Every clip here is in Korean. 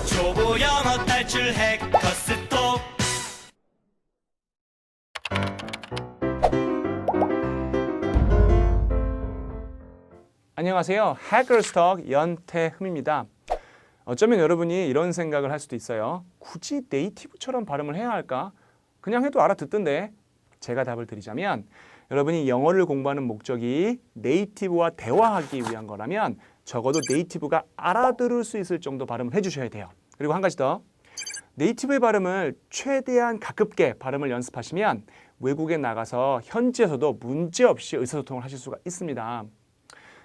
초보 영어 탈출 해커스톡. 안녕하세요. 해커스톡 연태흠입니다. 어쩌면 여러분이 이런 생각을 할 수도 있어요. 굳이 네이티브처럼 발음을 해야 할까? 그냥 해도 알아듣던데. 제가 답을 드리자면 여러분이 영어를 공부하는 목적이 네이티브와 대화하기 위한 거라면 적어도 네이티브가 알아들을 수 있을 정도 발음을 해주셔야 돼요. 그리고 한 가지 더. 네이티브의 발음을 최대한 가깝게 발음을 연습하시면 외국에 나가서 현지에서도 문제없이 의사소통을 하실 수가 있습니다.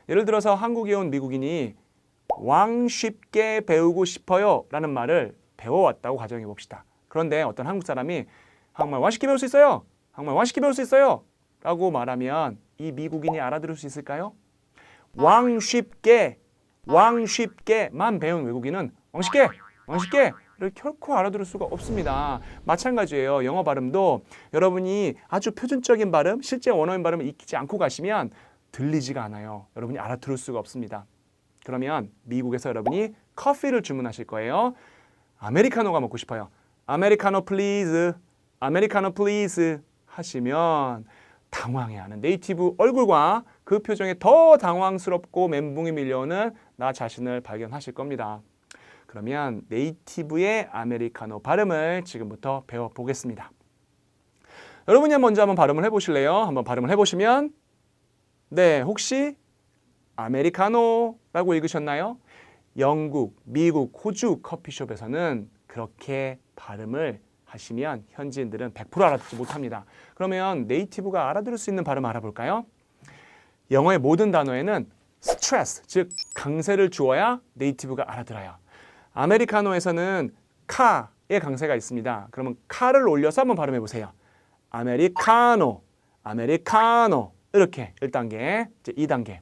예를 들어서 한국에 온 미국인이 왕 쉽게 배우고 싶어요 라는 말을 배워왔다고 가정해 봅시다. 그런데 어떤 한국 사람이 한국말 왕 쉽게 배울 수 있어요. 한국말 왕 쉽게 배울 수 있어요 라고 말하면 이 미국인이 알아들을 수 있을까요? 왕 쉽게만 배운 외국인은 왕 쉽게를 결코 알아들을 수가 없습니다. 마찬가지예요. 영어 발음도 여러분이 아주 표준적인 발음, 실제 원어민 발음을 익히지 않고 가시면 들리지가 않아요. 여러분이 알아들을 수가 없습니다. 그러면 미국에서 여러분이 커피를 주문하실 거예요. 아메리카노가 먹고 싶어요. 아메리카노 플리즈, 아메리카노 플리즈 하시면 당황해하는 네이티브 얼굴과 그 표정에 더 당황스럽고 멘붕이 밀려오는 나 자신을 발견하실 겁니다. 그러면 네이티브의 아메리카노 발음을 지금부터 배워보겠습니다. 여러분이 먼저 한번 발음을 해보실래요? 한번 발음을 해보시면 네, 혹시 아메리카노라고 읽으셨나요? 영국, 미국, 호주 커피숍에서는 그렇게 발음을 하시면 현지인들은 100% 알아듣지 못합니다. 그러면 네이티브가 알아들을 수 있는 발음 알아볼까요? 영어의 모든 단어에는 스트레스, 즉 강세를 주어야 네이티브가 알아들어요. 아메리카노에서는 카의 강세가 있습니다. 그러면 카를 올려서 한번 발음해 보세요. 아메리카노, 아메리카노 이렇게 1단계, 이제 2단계.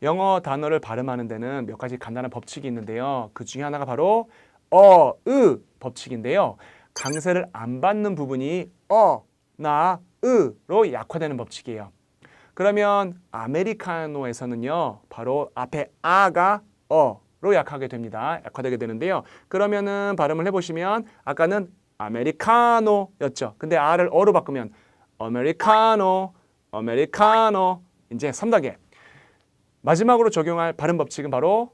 영어 단어를 발음하는 데는 몇 가지 간단한 법칙이 있는데요. 그 중에 하나가 바로 어으 법칙인데요. 강세를 안 받는 부분이 나, 으로 약화되는 법칙이에요. 그러면 아메리카노에서는요. 바로 앞에 아가 어로 약하게 됩니다. 약화되게 되는데요. 그러면은 발음을 해보시면 아까는 아메리카노였죠. 근데 아를 어로 바꾸면 아메리카노, 아메리카노. 이제 3단계. 마지막으로 적용할 발음 법칙은 바로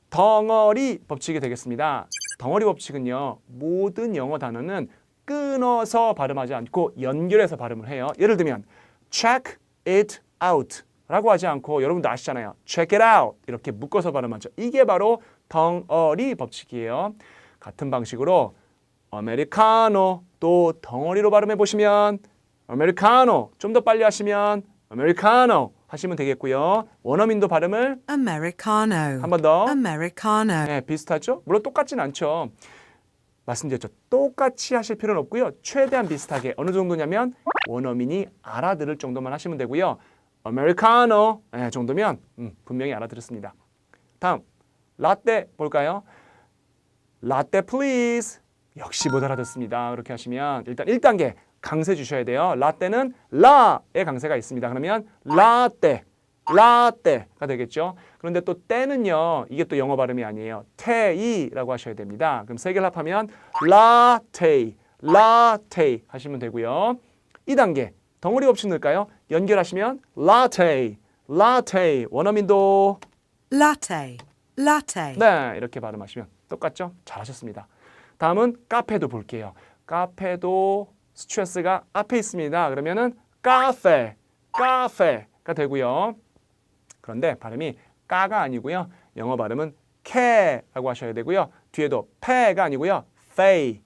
덩어리 법칙이 되겠습니다. 덩어리 법칙은요. 모든 영어 단어는 끊어서 발음하지 않고 연결해서 발음을 해요. 예를 들면 check it out 라고 하지 않고 여러분도 아시잖아요. check it out 이렇게 묶어서 발음하죠. 이게 바로 덩어리 법칙이에요. 같은 방식으로 아메리카노 또 덩어리로 발음해 보시면 아메리카노 좀 더 빨리 하시면 아메리카노 하시면 되겠고요. 원어민도 발음을 Americano. 한 번 더. Americano. 네, 비슷하죠? 물론 똑같진 않죠. 말씀드렸죠. 똑같이 하실 필요는 없고요. 최대한 비슷하게 어느 정도냐면 원어민이 알아들을 정도만 하시면 되고요. 아메리카노 정도면 분명히 알아들었습니다. 다음 라떼 볼까요? 라떼 플리즈 역시 못 알아듣습니다. 그렇게 하시면 일단 1단계 강세 주셔야 돼요. 라떼는 라의 강세가 있습니다. 그러면 라떼, 라떼가 되겠죠. 그런데 또 때는요. 이게 또 영어 발음이 아니에요. 테이라고 하셔야 됩니다. 그럼 세 개를 합하면 라테이, 라테이 하시면 되고요. 2단계 덩어리 법칙 넣을까요? 연결하시면 라테이, 라테이 원어민도 Latte. Latte. 네 이렇게 발음하시면 똑같죠? 잘하셨습니다. 다음은 카페도 볼게요. 카페도 스트레스가 앞에 있습니다. 그러면은 카페, 카페가 되고요. 그런데 발음이 까가 아니고요. 영어 발음은 캐라고 하셔야 되고요. 뒤에도 페가 아니고요. 페이,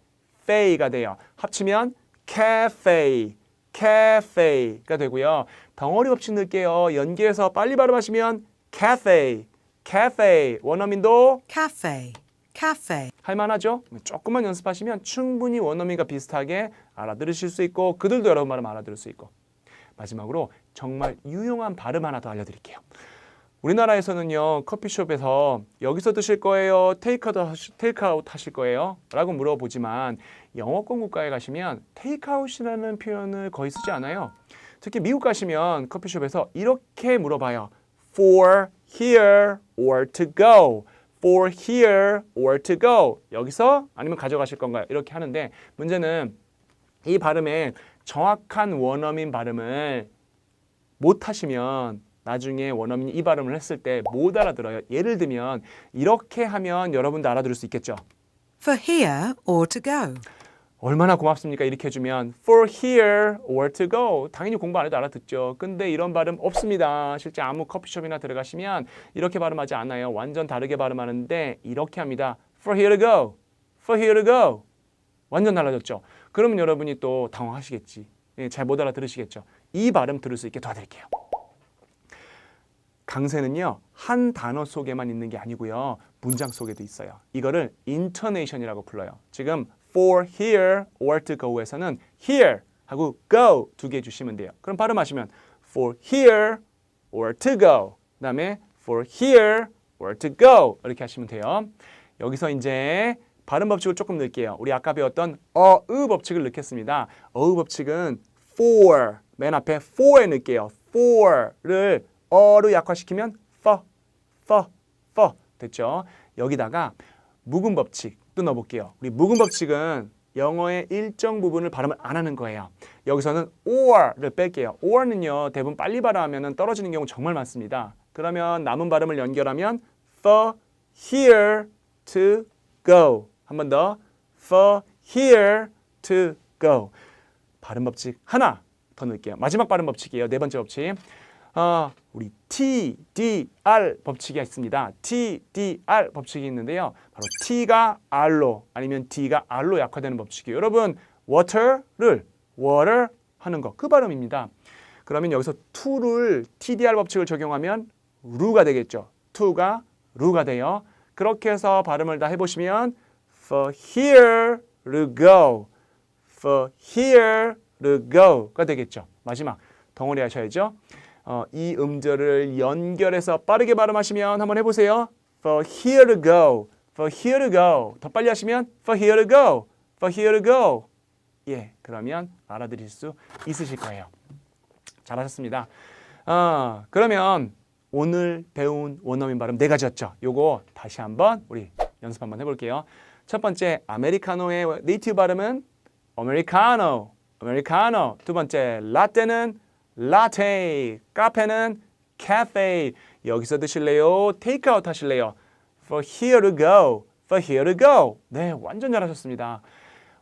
페이가 돼요. 합치면 캐페이, 캐페이가 되고요. 덩어리 법칙 넣을게요. 연기해서 빨리 발음하시면 캐페이, 캐페이. 원어민도 Cafe. Cafe. 할만하죠? 조금만 연습하시면 충분히 원어민과 비슷하게 알아들으실 수 있고 그들도 여러분 발음 알아들을 수 있고 마지막으로 정말 유용한 발음 하나 더 알려드릴게요. 우리나라에서는요. 커피숍에서 여기서 드실 거예요? 테이크아웃 하실 거예요? 라고 물어보지만 영어권 국가에 가시면 테이크아웃이라는 표현을 거의 쓰지 않아요. 특히 미국 가시면 커피숍에서 이렇게 물어봐요. For here or to go. for here or to go. 여기서 아니면 가져가실 건가요? 이렇게 하는데 문제는 이 발음에 정확한 원어민 발음을 못 하시면 나중에 원어민이 이 발음을 했을 때 못 알아들어요. 예를 들면 이렇게 하면 여러분도 알아들을 수 있겠죠. For here or to go. 얼마나 고맙습니까? 이렇게 해주면 for here or to go. 당연히 공부 안 해도 알아듣죠. 근데 이런 발음 없습니다. 실제 아무 커피숍이나 들어가시면 이렇게 발음하지 않아요. 완전 다르게 발음하는데 이렇게 합니다. for here to go. for here to go. 완전 달라졌죠. 그러면 여러분이 또 당황하시겠지. 잘 못 알아들으시겠죠. 이 발음 들을 수 있게 도와드릴게요. 강세는요, 한 단어 속에만 있는 게 아니고요. 문장 속에도 있어요. 이거를 intonation이라고 불러요. 지금 for here or to go에서는 here 하고 go 두 개 주시면 돼요. 그럼 발음하시면 for here or to go. 그다음에 for here or to go 이렇게 하시면 돼요. 여기서 이제 발음 법칙을 조금 넣을게요. 우리 아까 배웠던 어의 법칙을 넣겠습니다. 어의 법칙은 for 맨 앞에 for에 넣을게요. for를 어로 약화시키면 for 됐죠? 여기다가 묵음 법칙 또 넣어볼게요. 우리 묵음 법칙은 영어의 일정 부분을 발음을 안 하는 거예요. 여기서는 or를 뺄게요. or는요 대부분 빨리 발음하면 떨어지는 경우 정말 많습니다. 그러면 남은 발음을 연결하면 for here to go. 한 번 더 for here to go. 발음 법칙 하나 더 넣을게요. 마지막 발음 법칙이에요. 네 번째 법칙. 우리 TDR 법칙이 있습니다. TDR 법칙이 있는데요. 바로 T가 R로 아니면 D가 R로 약화되는 법칙이에요. 여러분 water 하는 거 그 발음입니다. 그러면 여기서 to를 TDR 법칙을 적용하면 루가 되겠죠. to가 루가 돼요. 그렇게 해서 발음을 다 해보시면 for here to go, for here to go가 되겠죠. 마지막 덩어리 하셔야죠. 이 음절을 연결해서 빠르게 발음하시면 한번 해보세요. For here to go, for here to go. 더 빨리 하시면 for here to go, for here to go. 예, 그러면 알아들으실 수 있으실 거예요. 잘하셨습니다. 그러면 오늘 배운 원어민 발음 네 가지였죠. 요거 다시 한번 우리 연습 한번 해볼게요. 첫 번째, 아메리카노의 네이티브 발음은 아메리카노, 아메리카노. 두 번째, 라떼는 라테, 카페는 cafe. 여기서 드실래요? 테이크아웃 하실래요? For here to go, for here to go. 네, 완전 잘하셨습니다.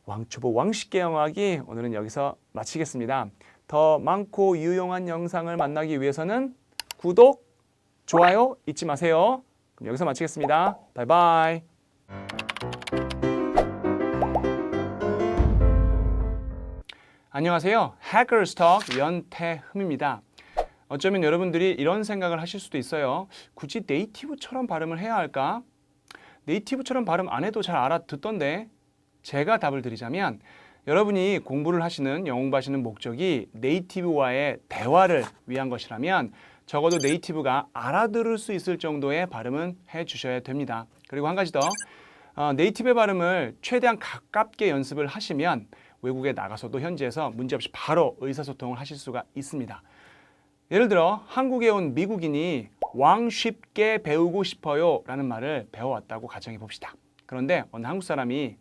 왕초보 왕식계 영어하기 오늘은 여기서 마치겠습니다. 더 많고 유용한 영상을 만나기 위해서는 구독, 좋아요 잊지 마세요. 그럼 여기서 마치겠습니다. 바이바이. 안녕하세요. 해커스톡 연태흠입니다. 어쩌면 여러분들이 이런 생각을 하실 수도 있어요. 굳이 네이티브처럼 발음을 해야 할까? 네이티브처럼 발음 안 해도 잘 알아듣던데. 제가 답을 드리자면 여러분이 공부를 하시는 영어 공부하시는 목적이 네이티브와의 대화를 위한 것이라면 적어도 네이티브가 알아들을 수 있을 정도의 발음은 해주셔야 됩니다. 그리고 한 가지 더, 네이티브의 발음을 최대한 가깝게 연습을 하시면 외국에 나가서도 현지에서 문제없이 바로 의사소통을 하실 수가 있습니다. 예를 들어 한국에 온 미국인이 왕 쉽게 배우고 싶어요 라는 말을 배워왔다고 가정해 봅시다. 그런데 어느 한국 사람이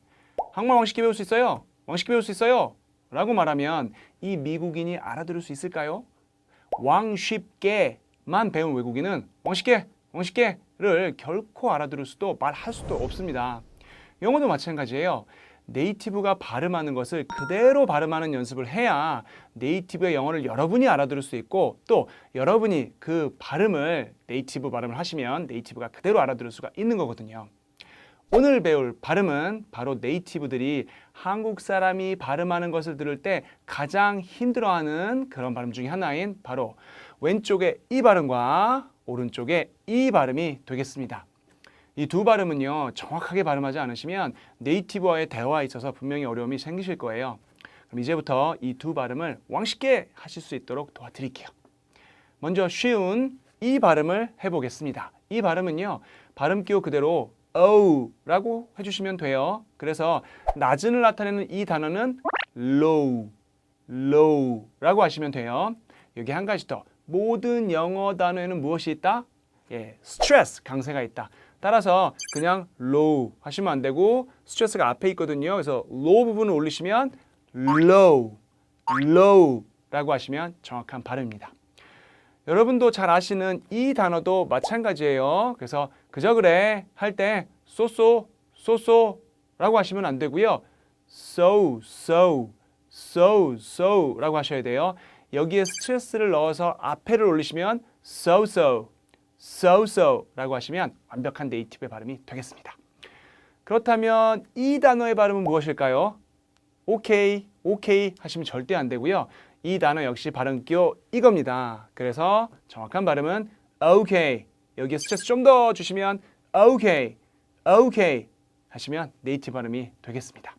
한국말 왕 쉽게 배울 수 있어요? 왕 쉽게 배울 수 있어요? 라고 말하면 이 미국인이 알아들을 수 있을까요? 왕 쉽게만 배운 외국인은 왕 쉽게를 결코 알아들을 수도 말할 수도 없습니다. 영어도 마찬가지예요. 네이티브가 발음하는 것을 그대로 발음하는 연습을 해야 네이티브의 영어를 여러분이 알아들을 수 있고 또 여러분이 그 발음을 네이티브 발음을 하시면 네이티브가 그대로 알아들을 수가 있는 거거든요. 오늘 배울 발음은 바로 네이티브들이 한국 사람이 발음하는 것을 들을 때 가장 힘들어하는 그런 발음 중에 하나인 바로 왼쪽의 이 발음과 오른쪽의 이 발음이 되겠습니다. 이 두 발음은요, 정확하게 발음하지 않으시면 네이티브와의 대화에 있어서 분명히 어려움이 생기실 거예요. 그럼 이제부터 이 두 발음을 왕쉽게 하실 수 있도록 도와드릴게요. 먼저 쉬운 이 발음을 해보겠습니다. 이 발음은요, 발음 기호 그대로 O라고 해주시면 돼요. 그래서 낮은을 나타내는 이 단어는 low라고 하시면 돼요. 여기 한 가지 더, 모든 영어 단어에는 무엇이 있다? 예, stress, 강세가 있다. 따라서 그냥 low 하시면 안 되고 스트레스가 앞에 있거든요. 그래서 low 부분을 올리시면 low, low라고 하시면 정확한 발음입니다. 여러분도 잘 아시는 이 단어도 마찬가지예요. 그래서 그저 그래 할 때 소라고 하시면 안 되고요. so 라고 하셔야 돼요. 여기에 스트레스를 넣어서 앞에를 올리시면 so 라고 하시면 완벽한 네이티브의 발음이 되겠습니다. 그렇다면 이 단어의 발음은 무엇일까요? 오케이 하시면 절대 안 되고요. 이 단어 역시 발음기호 이겁니다. 그래서 정확한 발음은 okay. 여기에 스트레스 좀 더 주시면 okay 하시면 네이티브 발음이 되겠습니다.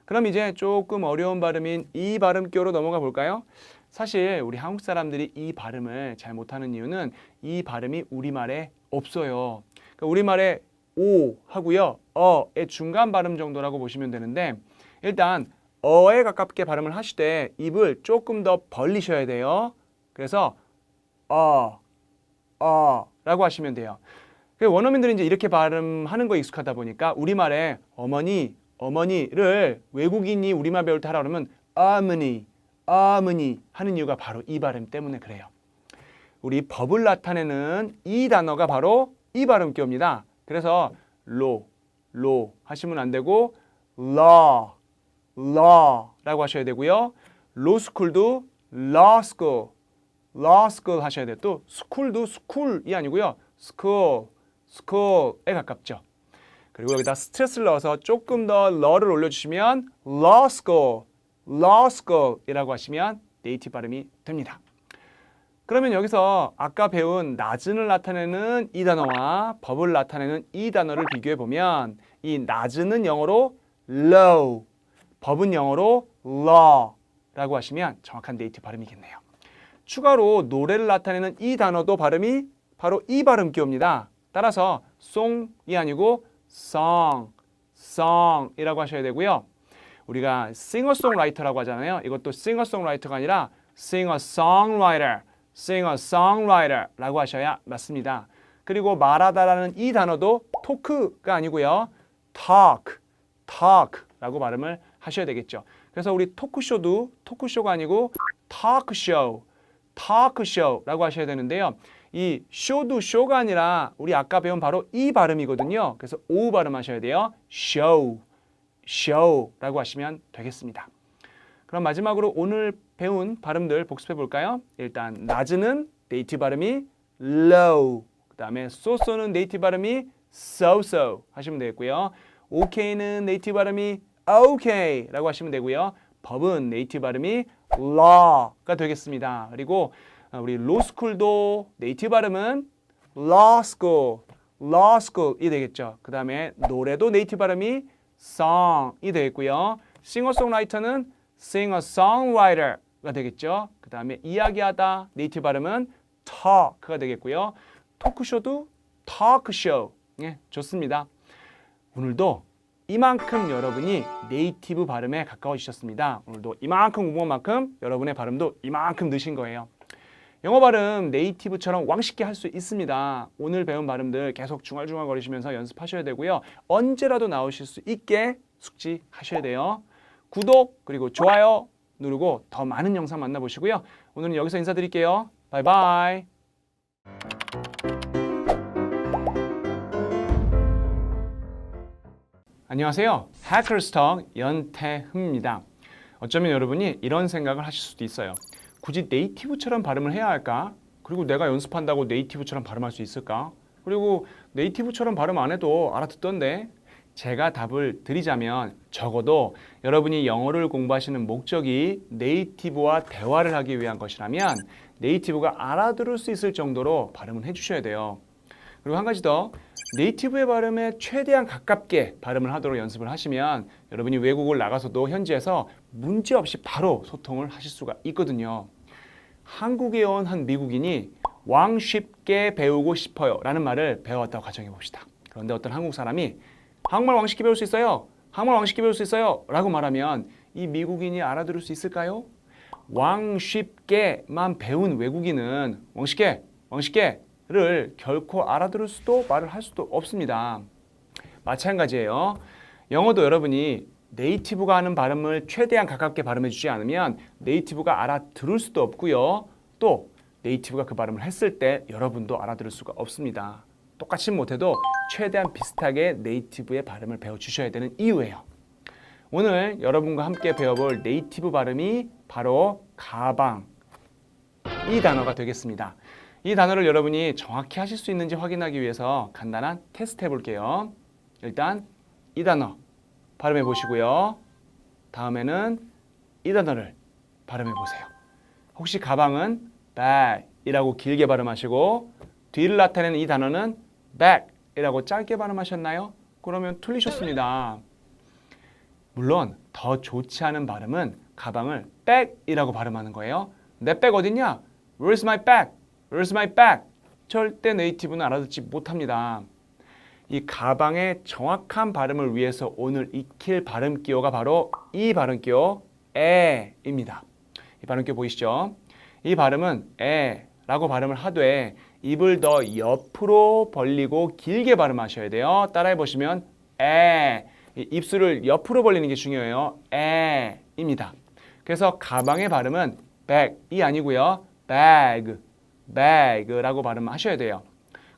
그럼 이제 조금 어려운 발음인 이 발음기호로 넘어가 볼까요? 사실 우리 한국 사람들이 이 발음을 잘 못하는 이유는 이 발음이 우리말에 없어요. 그러니까 우리말에 오 하고요. 어의 중간 발음 정도라고 보시면 되는데 일단 어에 가깝게 발음을 하시되 입을 조금 더 벌리셔야 돼요. 그래서 라고 하시면 돼요. 원어민들이 이제 이렇게 발음하는 거 익숙하다 보니까 우리말에 어머니를 외국인이 우리말 배울 때 하라 그러면 어머니 하는 이유가 바로 이 발음 때문에 그래요. 우리 법을 나타내는 이 단어가 바로 이 발음기호입니다. 그래서 로 하시면 안 되고 law라고 하셔야 되고요. 로스쿨도 law school 하셔야 돼요. 또 스쿨도 스쿨이 아니고요. school에 가깝죠. 그리고 여기다 스트레스를 넣어서 조금 더 law를 올려주시면 law school이라고 하시면 네이티브 발음이 됩니다. 그러면 여기서 아까 배운 낮은을 나타내는 이 단어와 법을 나타내는 이 단어를 비교해 보면 이 낮은은 영어로 low, 법은 영어로 law라고 하시면 정확한 네이티브 발음이겠네요. 추가로 노래를 나타내는 이 단어도 발음이 바로 이 발음기호입니다. 따라서 song이 아니고 song이라고 하셔야 되고요. 우리가 싱어송라이터라고 하잖아요. 이것도 싱어송라이터가 아니라 싱어송라이터라고 하셔야 맞습니다. 그리고 말하다라는 이 단어도 토크가 아니고요. talk라고 발음을 하셔야 되겠죠. 그래서 우리 토크쇼도 토크쇼가 아니고 talkshow라고 하셔야 되는데요. 이 쇼도 쇼가 아니라 우리 아까 배운 바로 이 발음이거든요. 그래서 오 발음하셔야 돼요. show라고 하시면 되겠습니다. 그럼 마지막으로 오늘 배운 발음들 복습해 볼까요? 일단 낮은은 네이티브 발음이 low, 그 다음에 so는 네이티브 발음이 so 하시면 되겠고요. okay는 네이티브 발음이 okay라고 하시면 되고요. 법은 네이티브 발음이 law가 되겠습니다. 그리고 우리 로스쿨도 네이티브 발음은 law school이 되겠죠. 그 다음에 노래도 네이티브 발음이 song이 되겠고요. 싱어송라이터는 singer-songwriter가 되겠죠. 그 다음에 이야기하다 네이티브 발음은 talk가 되겠고요. 토크쇼도 talkshow. 예, 좋습니다. 오늘도 이만큼 여러분이 네이티브 발음에 가까워지셨습니다. 오늘도 이만큼 공부한 만큼 여러분의 발음도 이만큼 느신 거예요. 영어 발음 네이티브처럼 왕쉽게 할 수 있습니다. 오늘 배운 발음들 계속 중얼중얼거리시면서 연습하셔야 되고요. 언제라도 나오실 수 있게 숙지하셔야 돼요. 구독 그리고 좋아요 누르고 더 많은 영상 만나보시고요. 오늘은 여기서 인사드릴게요. 바이바이. 안녕하세요. 해커스톡 연태흠입니다. 어쩌면 여러분이 이런 생각을 하실 수도 있어요. 굳이 네이티브처럼 발음을 해야 할까? 그리고 내가 연습한다고 네이티브처럼 발음할 수 있을까? 그리고 네이티브처럼 발음 안 해도 알아듣던데? 제가 답을 드리자면 적어도 여러분이 영어를 공부하시는 목적이 네이티브와 대화를 하기 위한 것이라면 네이티브가 알아들을 수 있을 정도로 발음을 해주셔야 돼요. 그리고 한 가지 더, 네이티브의 발음에 최대한 가깝게 발음을 하도록 연습을 하시면 여러분이 외국을 나가서도 현지에서 문제없이 바로 소통을 하실 수가 있거든요. 한국에 온 한 미국인이 왕쉽게 배우고 싶어요 라는 말을 배워왔다고 가정해 봅시다. 그런데 어떤 한국 사람이 한국말 왕쉽게 배울 수 있어요, 한국말 왕쉽게 배울 수 있어요 라고 말하면 이 미국인이 알아들을 수 있을까요? 왕쉽게만 배운 외국인은 왕쉽게 를 결코 알아들을 수도 말을 할 수도 없습니다. 마찬가지예요. 영어도 여러분이 네이티브가 하는 발음을 최대한 가깝게 발음해 주지 않으면 네이티브가 알아들을 수도 없고요. 또 네이티브가 그 발음을 했을 때 여러분도 알아들을 수가 없습니다. 똑같이 못해도 최대한 비슷하게 네이티브의 발음을 배워주셔야 되는 이유예요. 오늘 여러분과 함께 배워볼 네이티브 발음이 바로 가방, 이 단어가 되겠습니다. 이 단어를 여러분이 정확히 하실 수 있는지 확인하기 위해서 간단한 테스트 해볼게요. 일단 이 단어 발음해 보시고요. 다음에는 이 단어를 발음해 보세요. 혹시 가방은 bag이라고 길게 발음하시고 뒤를 나타내는 이 단어는 bag이라고 짧게 발음하셨나요? 그러면 틀리셨습니다. 물론 더 좋지 않은 발음은 가방을 bag이라고 발음하는 거예요. 내 백 어딨냐? Where's my bag? Where's my bag? 절대 네이티브는 알아듣지 못합니다. 이 가방의 정확한 발음을 위해서 오늘 익힐 발음 기호가 바로 이 발음 기호 에입니다. 이 발음 기호 보이시죠? 이 발음은 에라고 발음을 하되 입을 더 옆으로 벌리고 길게 발음하셔야 돼요. 따라해 보시면 에. 입술을 옆으로 벌리는 게 중요해요. 에입니다. 그래서 가방의 발음은 bag이 아니고요. bag라고 발음하셔야 돼요.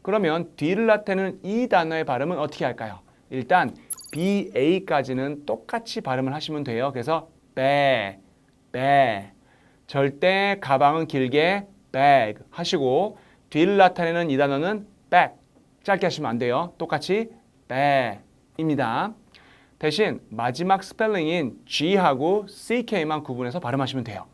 그러면 뒤를 나타내는 이 단어의 발음은 어떻게 할까요? 일단 BA까지는 똑같이 발음을 하시면 돼요. 그래서 bag. 절대 가방은 길게 bag 하시고 뒤를 나타내는 이 단어는 bag. 짧게 하시면 안 돼요. 똑같이 bag입니다. 대신 마지막 스펠링인 G하고 CK만 구분해서 발음하시면 돼요.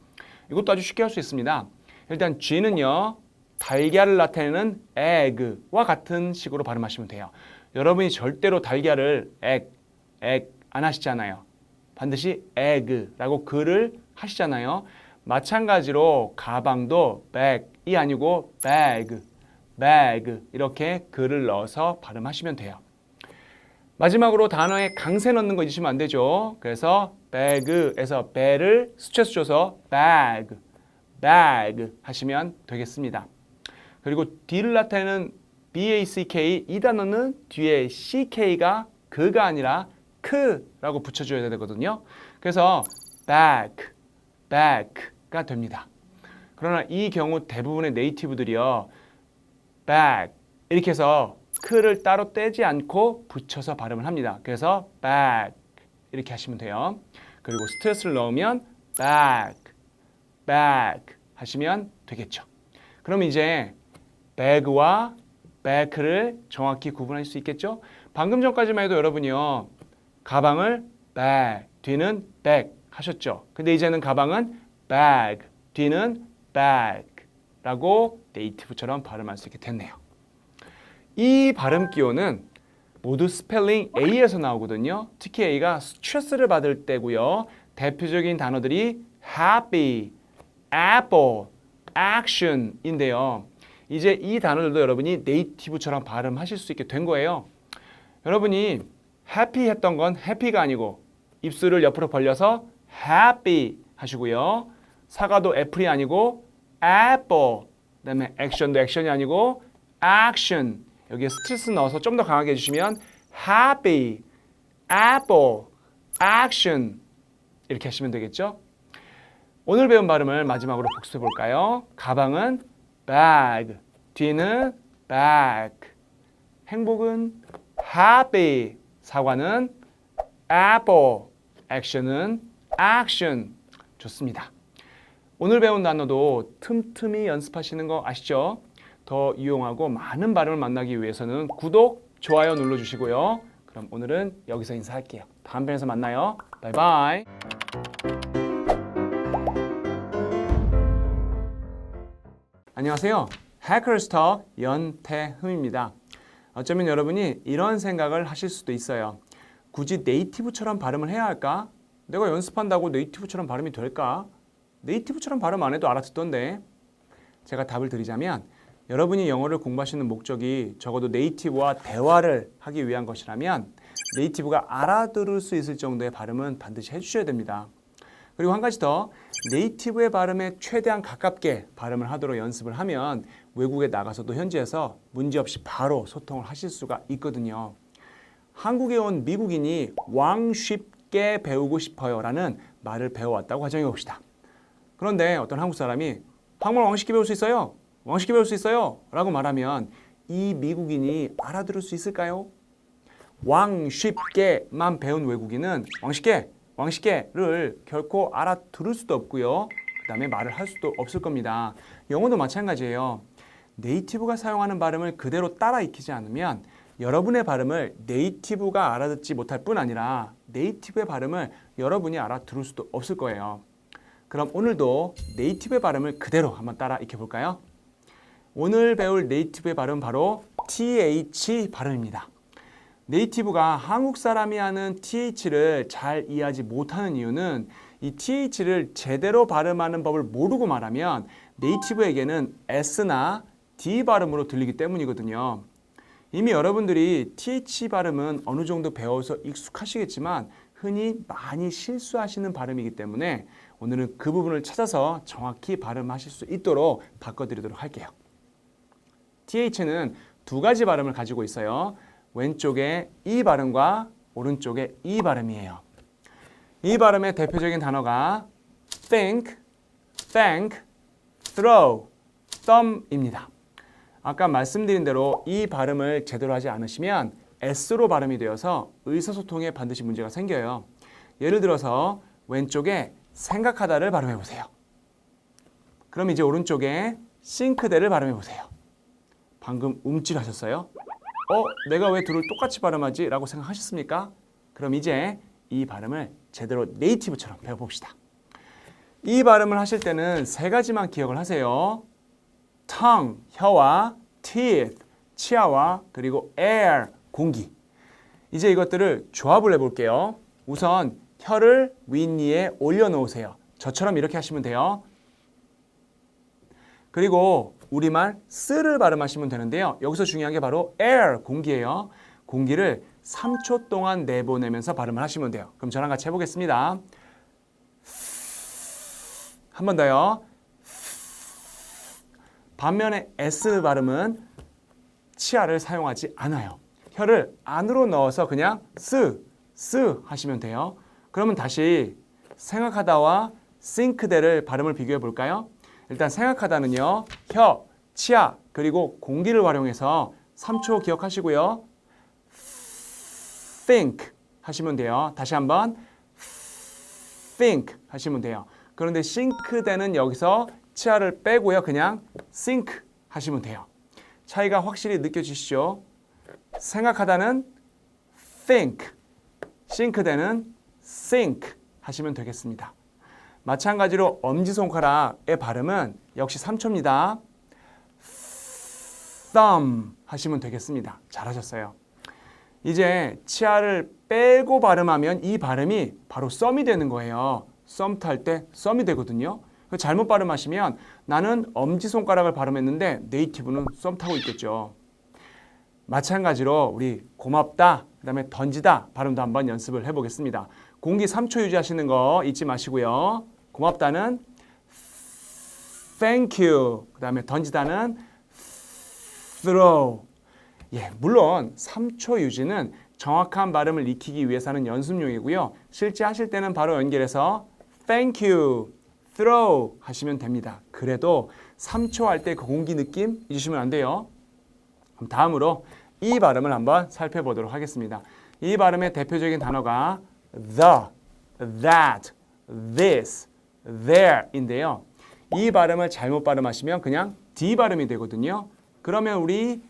이것도 아주 쉽게 할 수 있습니다. 일단 G는요. 달걀을 나타내는 egg와 같은 식으로 발음하시면 돼요. 여러분이 절대로 달걀을 egg 안 하시잖아요. 반드시 egg라고 글을 하시잖아요. 마찬가지로 가방도 bag이 아니고 bag 이렇게 글을 넣어서 발음하시면 돼요. 마지막으로 단어에 강세 넣는 거 잊으시면 안 되죠. 그래서 bag에서 배를 수채수 줘서 bag 하시면 되겠습니다. 그리고 뒤를 나타내는 BACK 이 단어는 뒤에 CK가 그가 아니라 크라고 붙여줘야 되거든요. 그래서 bag가 됩니다. 그러나 이 경우 대부분의 네이티브들이요. bag 이렇게 해서 크를 따로 떼지 않고 붙여서 발음을 합니다. 그래서 bag 이렇게 하시면 돼요. 그리고 스트레스를 넣으면 bag 하시면 되겠죠. 그럼 이제 bag와 back를 정확히 구분할 수 있겠죠? 방금 전까지만 해도 여러분이요. 가방을 bag, 뒤는 bag 하셨죠? 근데 이제는 가방은 bag, 뒤는 bag라고 네이티브처럼 발음할 수 있게 됐네요. 이 발음 기호는 모두 스펠링 A에서 나오거든요. 특히 A가 스트레스를 받을 때고요. 대표적인 단어들이 happy, apple, action인데요. 이제 이 단어들도 여러분이 네이티브처럼 발음하실 수 있게 된 거예요. 여러분이 happy 했던 건 happy가 아니고 입술을 옆으로 벌려서 happy 하시고요. 사과도 애플이 아니고 apple, 그다음에 action도 action이 아니고 action. 여기에 스트레스 넣어서 좀 더 강하게 해주시면 happy, apple, action 이렇게 하시면 되겠죠? 오늘 배운 발음을 마지막으로 복습해 볼까요? 가방은 bag, 뒤는 bag, 행복은 happy, 사과는 apple, action은 action. 좋습니다. 오늘 배운 단어도 틈틈이 연습하시는 거 아시죠? 더 유용하고 많은 발음을 만나기 위해서는 구독, 좋아요 눌러주시고요. 그럼 오늘은 여기서 인사할게요. 다음 편에서 만나요. 바이바이. 안녕하세요. 해커스톡 연태흠입니다. 어쩌면 여러분이 이런 생각을 하실 수도 있어요. 굳이 네이티브처럼 발음을 해야 할까? 내가 연습한다고 네이티브처럼 발음이 될까? 네이티브처럼 발음 안 해도 알아듣던데. 제가 답을 드리자면 여러분이 영어를 공부하시는 목적이 적어도 네이티브와 대화를 하기 위한 것이라면 네이티브가 알아들을 수 있을 정도의 발음은 반드시 해주셔야 됩니다. 그리고 한 가지 더, 네이티브의 발음에 최대한 가깝게 발음을 하도록 연습을 하면 외국에 나가서도 현지에서 문제없이 바로 소통을 하실 수가 있거든요. 한국에 온 미국인이 왕 쉽게 배우고 싶어요 라는 말을 배워왔다고 가정해 봅시다. 그런데 어떤 한국 사람이 한국말 왕 쉽게 배울 수 있어요? 왕 쉽게 배울 수 있어요? 라고 말하면 이 미국인이 알아들을 수 있을까요? 왕 쉽게만 배운 외국인은 왕쉽게를 결코 알아들을 수도 없고요. 그 다음에 말을 할 수도 없을 겁니다. 영어도 마찬가지예요. 네이티브가 사용하는 발음을 그대로 따라 익히지 않으면 여러분의 발음을 네이티브가 알아듣지 못할 뿐 아니라 네이티브의 발음을 여러분이 알아들을 수도 없을 거예요. 그럼 오늘도 네이티브의 발음을 그대로 한번 따라 익혀볼까요? 오늘 배울 네이티브의 발음은 바로 TH 발음입니다. 네이티브가 한국 사람이 하는 TH를 잘 이해하지 못하는 이유는 이 TH를 제대로 발음하는 법을 모르고 말하면 네이티브에게는 S나 D 발음으로 들리기 때문이거든요. 이미 여러분들이 TH 발음은 어느 정도 배워서 익숙하시겠지만 흔히 많이 실수하시는 발음이기 때문에 오늘은 그 부분을 찾아서 정확히 발음하실 수 있도록 바꿔드리도록 할게요. TH는 두 가지 발음을 가지고 있어요. 왼쪽에 E 발음과 오른쪽에 E 발음이에요. 이 발음의 대표적인 단어가 think, thank, throw, thumb입니다. 아까 말씀드린 대로 이 발음을 제대로 하지 않으시면 S로 발음이 되어서 의사소통에 반드시 문제가 생겨요. 예를 들어서 왼쪽에 생각하다를 발음해 보세요. 그럼 이제 오른쪽에 싱크대를 발음해 보세요. 방금 움찔하셨어요? 내가 왜 둘을 똑같이 발음하지? 라고 생각하셨습니까? 그럼 이제 이 발음을 제대로 네이티브처럼 배워봅시다. 이 발음을 하실 때는 세 가지만 기억을 하세요. tongue, 혀와 teeth, 치아와 그리고 air, 공기. 이제 이것들을 조합을 해볼게요. 우선 혀를 윗니에 올려놓으세요. 저처럼 이렇게 하시면 돼요. 그리고 우리말 쓰를 발음하시면 되는데요. 여기서 중요한 게 바로 air, 공기예요. 공기를 3초 동안 내보내면서 발음을 하시면 돼요. 그럼 저랑 같이 해보겠습니다. 한 번 더요. 반면에 S 발음은 치아를 사용하지 않아요. 혀를 안으로 넣어서 그냥 쓰 하시면 돼요. 그러면 다시 생각하다와 싱크대를 발음을 비교해 볼까요? 일단 생각하다는요. 혀, 치아, 그리고 공기를 활용해서 3초 기억하시고요. think 하시면 돼요. 다시 한번 think 하시면 돼요. 그런데 싱크대는 여기서 치아를 빼고요. 그냥 sink 하시면 돼요. 차이가 확실히 느껴지시죠? 생각하다는 think, 싱크대는 sink 하시면 되겠습니다. 마찬가지로 엄지손가락의 발음은 역시 3초입니다. thumb 하시면 되겠습니다. 잘하셨어요. 이제 치아를 빼고 발음하면 이 발음이 바로 썸이 되는 거예요. 썸 탈 때 썸이 되거든요. 잘못 발음하시면 나는 엄지손가락을 발음했는데 네이티브는 썸 타고 있겠죠. 마찬가지로 우리 고맙다, 그 다음에 던지다 발음도 한번 연습을 해보겠습니다. 공기 3초 유지하시는 거 잊지 마시고요. 고맙다는 thank you, 그 다음에 던지다는 throw. 물론 3초 유지는 정확한 발음을 익히기 위해서는 연습용이고요. 실제 하실 때는 바로 연결해서 thank you, throw 하시면 됩니다. 그래도 3초 할 때 그 공기 느낌 잊으시면 안 돼요. 그럼 다음으로 이 발음을 한번 살펴보도록 하겠습니다. 이 발음의 대표적인 단어가 the, that, this, there인데요. 이 발음을 잘못 발음하시면 그냥 D 발음이 되거든요. 그러면 우리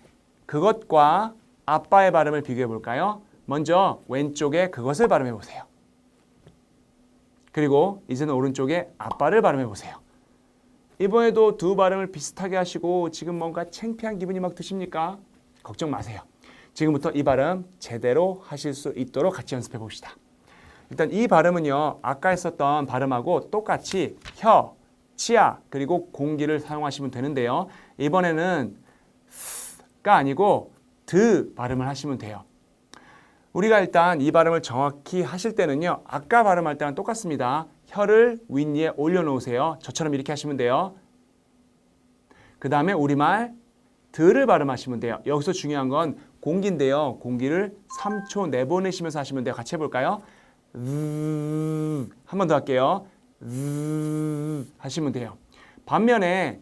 그것과 아빠의 발음을 비교해 볼까요? 먼저 왼쪽에 그것을 발음해 보세요. 그리고 이제는 오른쪽에 아빠를 발음해 보세요. 이번에도 두 발음을 비슷하게 하시고 지금 뭔가 창피한 기분이 막 드십니까? 걱정 마세요. 지금부터 이 발음 제대로 하실 수 있도록 같이 연습해 봅시다. 일단 이 발음은요. 아까 했었던 발음하고 똑같이 혀, 치아, 그리고 공기를 사용하시면 되는데요. 이번에는 가 아니고 드 발음을 하시면 돼요. 우리가 일단 이 발음을 정확히 하실 때는요. 아까 발음할 때랑 똑같습니다. 혀를 윗니에 올려놓으세요. 저처럼 이렇게 하시면 돼요. 그 다음에 우리말 들을 발음하시면 돼요. 여기서 중요한 건 공기인데요. 공기를 3초 내보내시면서 하시면 돼요. 같이 해볼까요? 한 번 더 할게요. 하시면 돼요. 반면에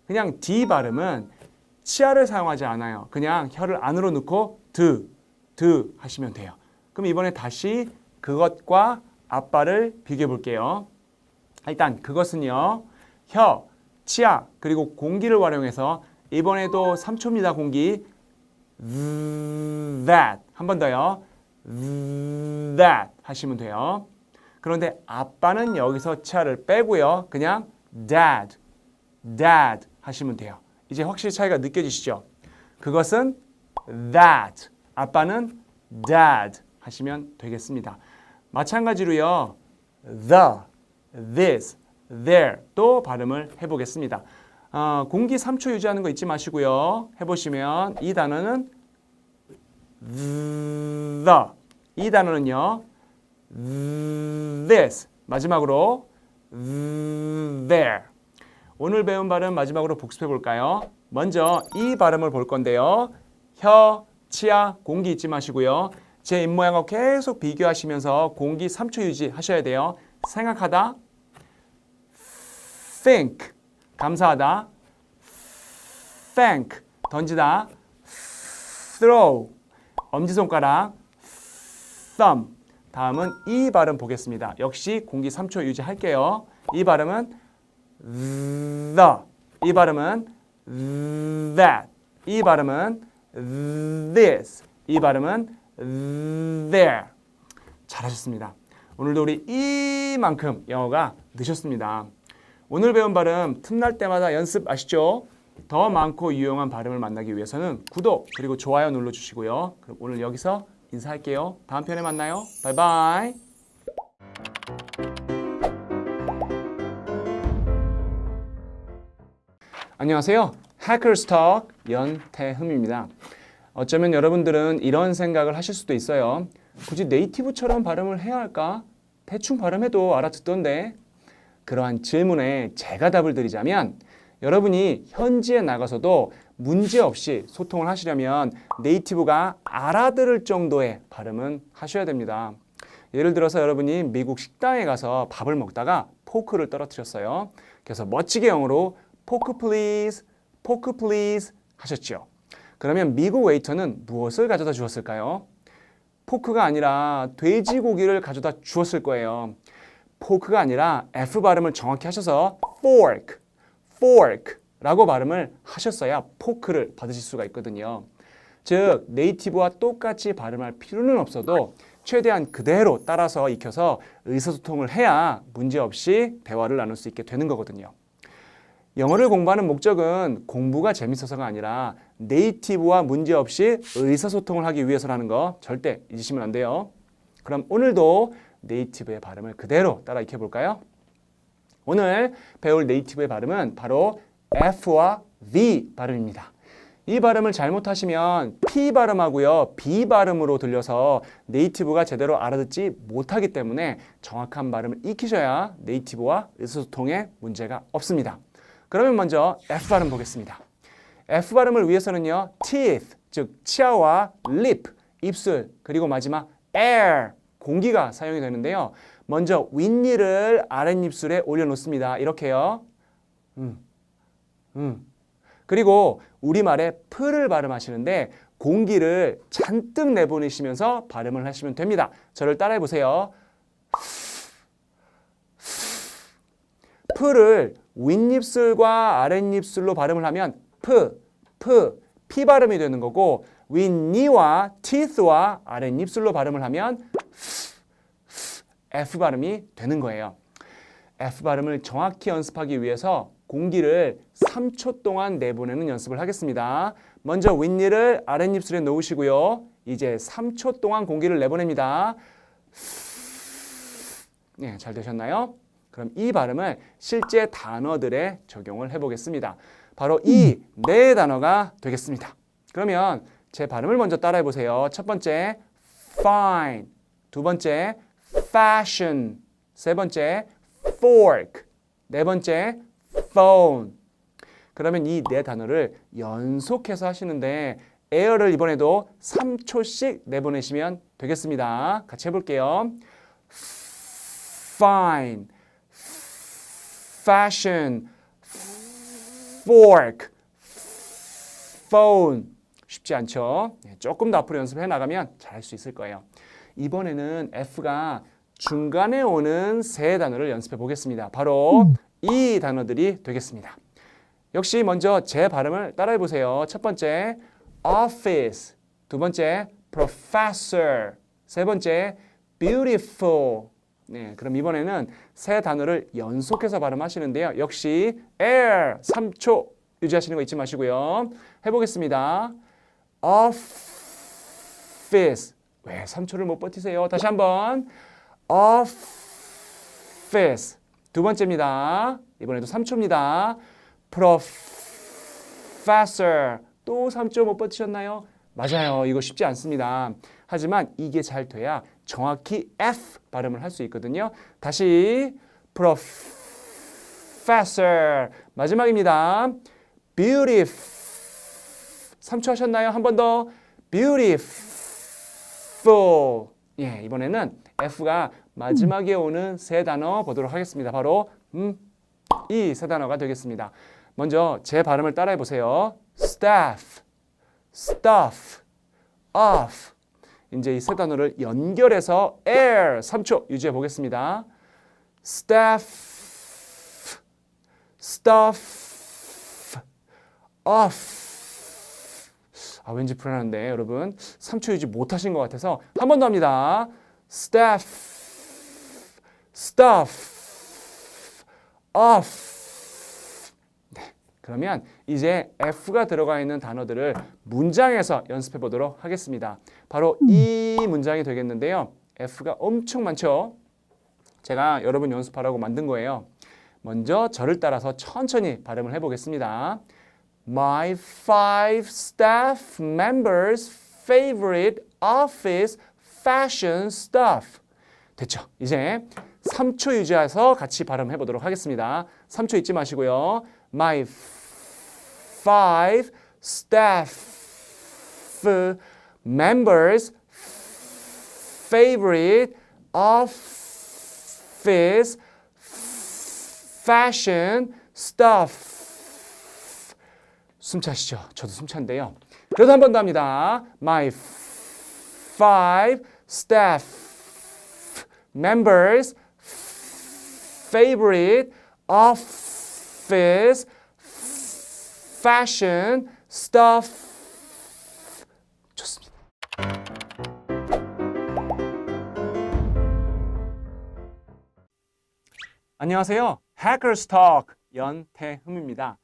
그냥 D 발음은 치아를 사용하지 않아요. 그냥 혀를 안으로 넣고 드 하시면 돼요. 그럼 이번에 다시 그것과 앞발을 비교해 볼게요. 일단 그것은요. 혀, 치아, 그리고 공기를 활용해서 이번에도 3초입니다. 공기. that. 한 번 더요. that 하시면 돼요. 그런데 아빠는 여기서 치아를 빼고요. 그냥 dad 하시면 돼요. 이제 확실히 차이가 느껴지시죠? 그것은 that, 아빠는 dad 하시면 되겠습니다. 마찬가지로요. the, this, there 또 발음을 해보겠습니다. 공기 3초 유지하는 거 잊지 마시고요. 해보시면 이 단어는 the, 이 단어는요. this, 마지막으로 there. 오늘 배운 발음 마지막으로 복습해 볼까요? 먼저 이 발음을 볼 건데요. 혀, 치아, 공기 잊지 마시고요. 제 입모양하고 계속 비교하시면서 공기 3초 유지하셔야 돼요. 생각하다, think, 감사하다, thank, 던지다, throw, 엄지손가락, thumb. 다음은 이 발음 보겠습니다. 역시 공기 3초 유지할게요. 이 발음은 the, 이 발음은 that, 이 발음은 this, 이 발음은 there. 잘하셨습니다. 오늘도 우리 이만큼 영어가 느셨습니다. 오늘 배운 발음 틈날 때마다 연습하시죠? 더 많고 유용한 발음을 만나기 위해서는 구독 그리고 좋아요 눌러주시고요. 그럼 오늘 여기서 인사할게요. 다음 편에 만나요. 바이바이. 안녕하세요. Hackers Talk 연태흠입니다. 어쩌면 여러분들은 이런 생각을 하실 수도 있어요. 굳이 네이티브처럼 발음을 해야 할까? 대충 발음해도 알아듣던데. 그러한 질문에 제가 답을 드리자면 여러분이 현지에 나가서도 문제없이 소통을 하시려면 네이티브가 알아들을 정도의 발음은 하셔야 됩니다. 예를 들어서 여러분이 미국 식당에 가서 밥을 먹다가 포크를 떨어뜨렸어요. 그래서 멋지게 영어로 포크 플리즈 하셨죠. 그러면 미국 웨이터는 무엇을 가져다 주었을까요? 포크가 아니라 돼지고기를 가져다 주었을 거예요. 포크가 아니라 F 발음을 정확히 하셔서 fork라고 발음을 하셨어야 포크를 받으실 수가 있거든요. 즉 네이티브와 똑같이 발음할 필요는 없어도 최대한 그대로 따라서 익혀서 의사소통을 해야 문제없이 대화를 나눌 수 있게 되는 거거든요. 영어를 공부하는 목적은 공부가 재밌어서가 아니라 네이티브와 문제없이 의사소통을 하기 위해서라는 거 절대 잊으시면 안 돼요. 그럼 오늘도 네이티브의 발음을 그대로 따라 익혀볼까요? 오늘 배울 네이티브의 발음은 바로 F와 V 발음입니다. 이 발음을 잘못하시면 P 발음하고요, B 발음으로 들려서 네이티브가 제대로 알아듣지 못하기 때문에 정확한 발음을 익히셔야 네이티브와 의사소통에 문제가 없습니다. 그러면 먼저 F 발음 보겠습니다. F 발음을 위해서는요, teeth, 즉 치아와 lip, 입술, 그리고 마지막 air, 공기가 사용이 되는데요. 먼저 윗니를 아랫입술에 올려놓습니다. 이렇게요. 그리고 우리말에 프를 발음하시는데 공기를 잔뜩 내보내시면서 발음을 하시면 됩니다. 저를 따라해 보세요. 프를 윗입술과 아랫입술로 발음을 하면 피 발음이 되는 거고 윗니와 teeth와 아랫입술로 발음을 하면 F 발음이 되는 거예요. F 발음을 정확히 연습하기 위해서 공기를 3초 동안 내보내는 연습을 하겠습니다. 먼저 윗니를 아랫입술에 놓으시고요. 이제 3초 동안 공기를 내보냅니다. 네, 잘 되셨나요? 그럼 이 발음을 실제 단어들에 적용을 해보겠습니다. 바로 이 네 단어가 되겠습니다. 그러면 제 발음을 먼저 따라해 보세요. 첫 번째 fine, 두 번째 fashion, 세 번째 fork. 네 번째, phone. 그러면 이 네 단어를 연속해서 하시는데 air를 이번에도 3초씩 내보내시면 되겠습니다. 같이 해볼게요. fine, fashion, fork, phone. 쉽지 않죠? 조금 더 앞으로 연습해 나가면 잘할 수 있을 거예요. 이번에는 F가 중간에 오는 세 단어를 연습해 보겠습니다. 바로 이 단어들이 되겠습니다. 역시 먼저 제 발음을 따라해 보세요. 첫 번째, office. 두 번째, professor. 세 번째, beautiful. 네, 그럼 이번에는 세 단어를 연속해서 발음하시는데요. 역시 air 3초 유지하시는 거 잊지 마시고요. 해보겠습니다. office. 왜 3초를 못 버티세요? 다시 한번. office. 두 번째입니다. 이번에도 3초입니다. professor. 또 3초 못 버티셨나요? 맞아요. 이거 쉽지 않습니다. 하지만 이게 잘 돼야 정확히 F 발음을 할 수 있거든요. 다시 professor. 마지막입니다. beautiful. 3초 하셨나요? 한 번 더. beautiful. 예, 이번에는 F가 마지막에 오는 세 단어 보도록 하겠습니다. 바로 이 세 단어가 되겠습니다. 먼저 제 발음을 따라해 보세요. staff, stuff, off. 이제 이 세 단어를 연결해서 air 3초 유지해 보겠습니다. staff, stuff, off. 아, 왠지 불안한데 여러분 3초 유지 못하신 것 같아서 한 번 더 합니다. staff, stuff, off. 그러면 이제 F가 들어가 있는 단어들을 문장에서 연습해 보도록 하겠습니다. 바로 이 문장이 되겠는데요. F가 엄청 많죠? 제가 여러분 연습하라고 만든 거예요. 먼저 저를 따라서 천천히 발음을 해보겠습니다. My 5 staff members' favorite office fashion stuff. 됐죠? 이제 3초 유지해서 같이 발음해 보도록 하겠습니다. 3초 잊지 마시고요. My 5 staff members' favorite office fashion stuff. 숨차시죠? 저도 숨찬데요. 그래도 한 번 더 합니다. My 5 staff members' favorite office fashion stuff. 좋습니다. 안녕하세요. Hackers Talk 연태흠입니다.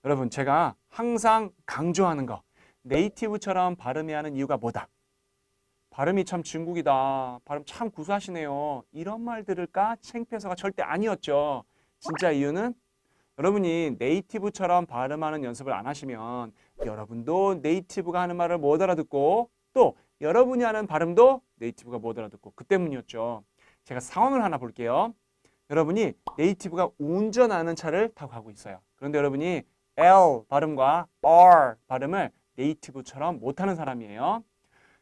여러분, 제가 항상 강조하는 거, 네이티브처럼 발음해야 하는 이유가 뭐다? 발음이 참 중국이다. 발음 참 구수하시네요. 이런 말 들을까 창피해서가 절대 아니었죠. 진짜 이유는 여러분이 네이티브처럼 발음하는 연습을 안 하시면 여러분도 네이티브가 하는 말을 못 알아듣고 또 여러분이 하는 발음도 네이티브가 못 알아듣고 그 때문이었죠. 제가 상황을 하나 볼게요. 여러분이 네이티브가 운전하는 차를 타고 가고 있어요. 그런데 여러분이 L 발음과 R 발음을 네이티브처럼 못하는 사람이에요.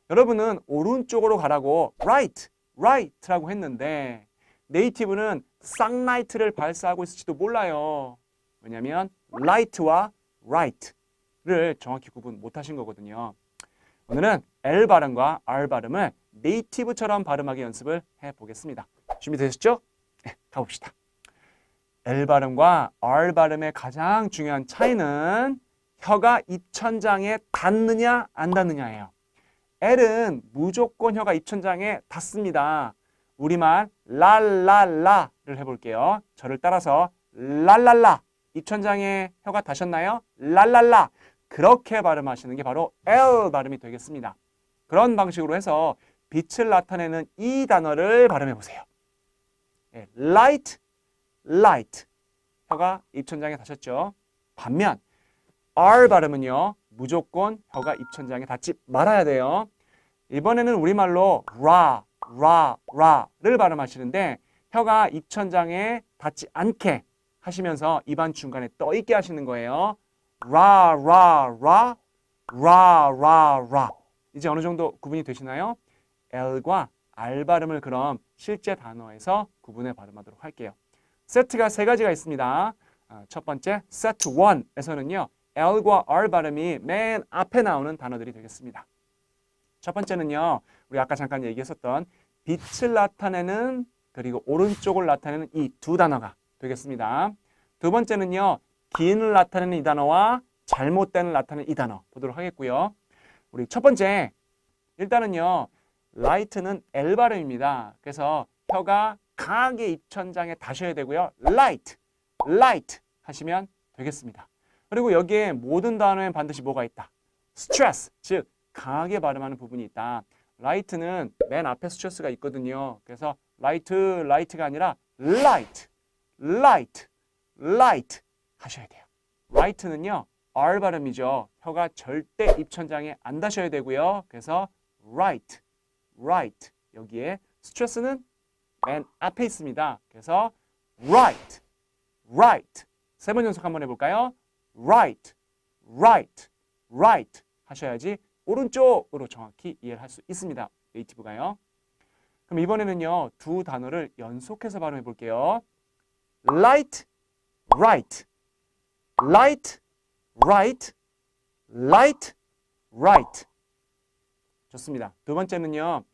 여러분은 오른쪽으로 가라고 right라고 했는데 네이티브는 쌍라이트를 발사하고 있을지도 몰라요. 왜냐하면 right와 right를 정확히 구분 못하신 거거든요. 오늘은 L 발음과 R 발음을 네이티브처럼 발음하기 연습을 해보겠습니다. 준비되셨죠? 네, 가봅시다. L 발음과 R 발음의 가장 중요한 차이는 혀가 입천장에 닿느냐 안 닿느냐예요. L은 무조건 혀가 입천장에 닿습니다. 우리말 랄랄라를 해볼게요. 저를 따라서 랄랄라. 입천장에 혀가 닿으셨나요? 랄랄라. 그렇게 발음하시는 게 바로 L 발음이 되겠습니다. 그런 방식으로 해서 빛을 나타내는 이 단어를 발음해 보세요. light. 혀가 입천장에 닿으셨죠? 반면 R 발음은요. 무조건 혀가 입천장에 닿지 말아야 돼요. 이번에는 우리말로 라를 발음하시는데 혀가 입천장에 닿지 않게 하시면서 입안 중간에 떠 있게 하시는 거예요. 라, 라, 라, 라, 라, 라. 이제 어느 정도 구분이 되시나요? L과 R 발음을 그럼 실제 단어에서 구분해 발음하도록 할게요. 세트가 세 가지가 있습니다. 첫 번째, 세트 1에서는요. L과 R 발음이 맨 앞에 나오는 단어들이 되겠습니다. 첫 번째는요. 우리 아까 잠깐 얘기했었던 빛을 나타내는 그리고 오른쪽을 나타내는 이 두 단어가 되겠습니다. 두 번째는요. 긴을 나타내는 이 단어와 잘못된을 나타내는 이 단어 보도록 하겠고요. 우리 첫 번째, 일단은요. light는 L 발음입니다. 그래서 혀가 강하게 입천장에 닿으셔야 되고요. light, light 하시면 되겠습니다. 그리고 여기에 모든 단어에 반드시 뭐가 있다? stress, 즉 강하게 발음하는 부분이 있다. light는 맨 앞에 스트레스가 있거든요. 그래서 light가 아니라 light, light, light 하셔야 돼요. light는요. R 발음이죠. 혀가 절대 입천장에 안 닿으셔야 되고요. 그래서 right, right. 여기에 스트레스는 맨 앞에 있습니다. 그래서 right, right. 세 번 연속 한번 해볼까요? right, right, right 하셔야지 오른쪽으로 정확히 이해를 할 수 있습니다. 네이티브가요. 그럼 이번에는요. 두 단어를 연속해서 발음해 볼게요. light, right, light, right, light, right. 좋습니다. 두 번째는요.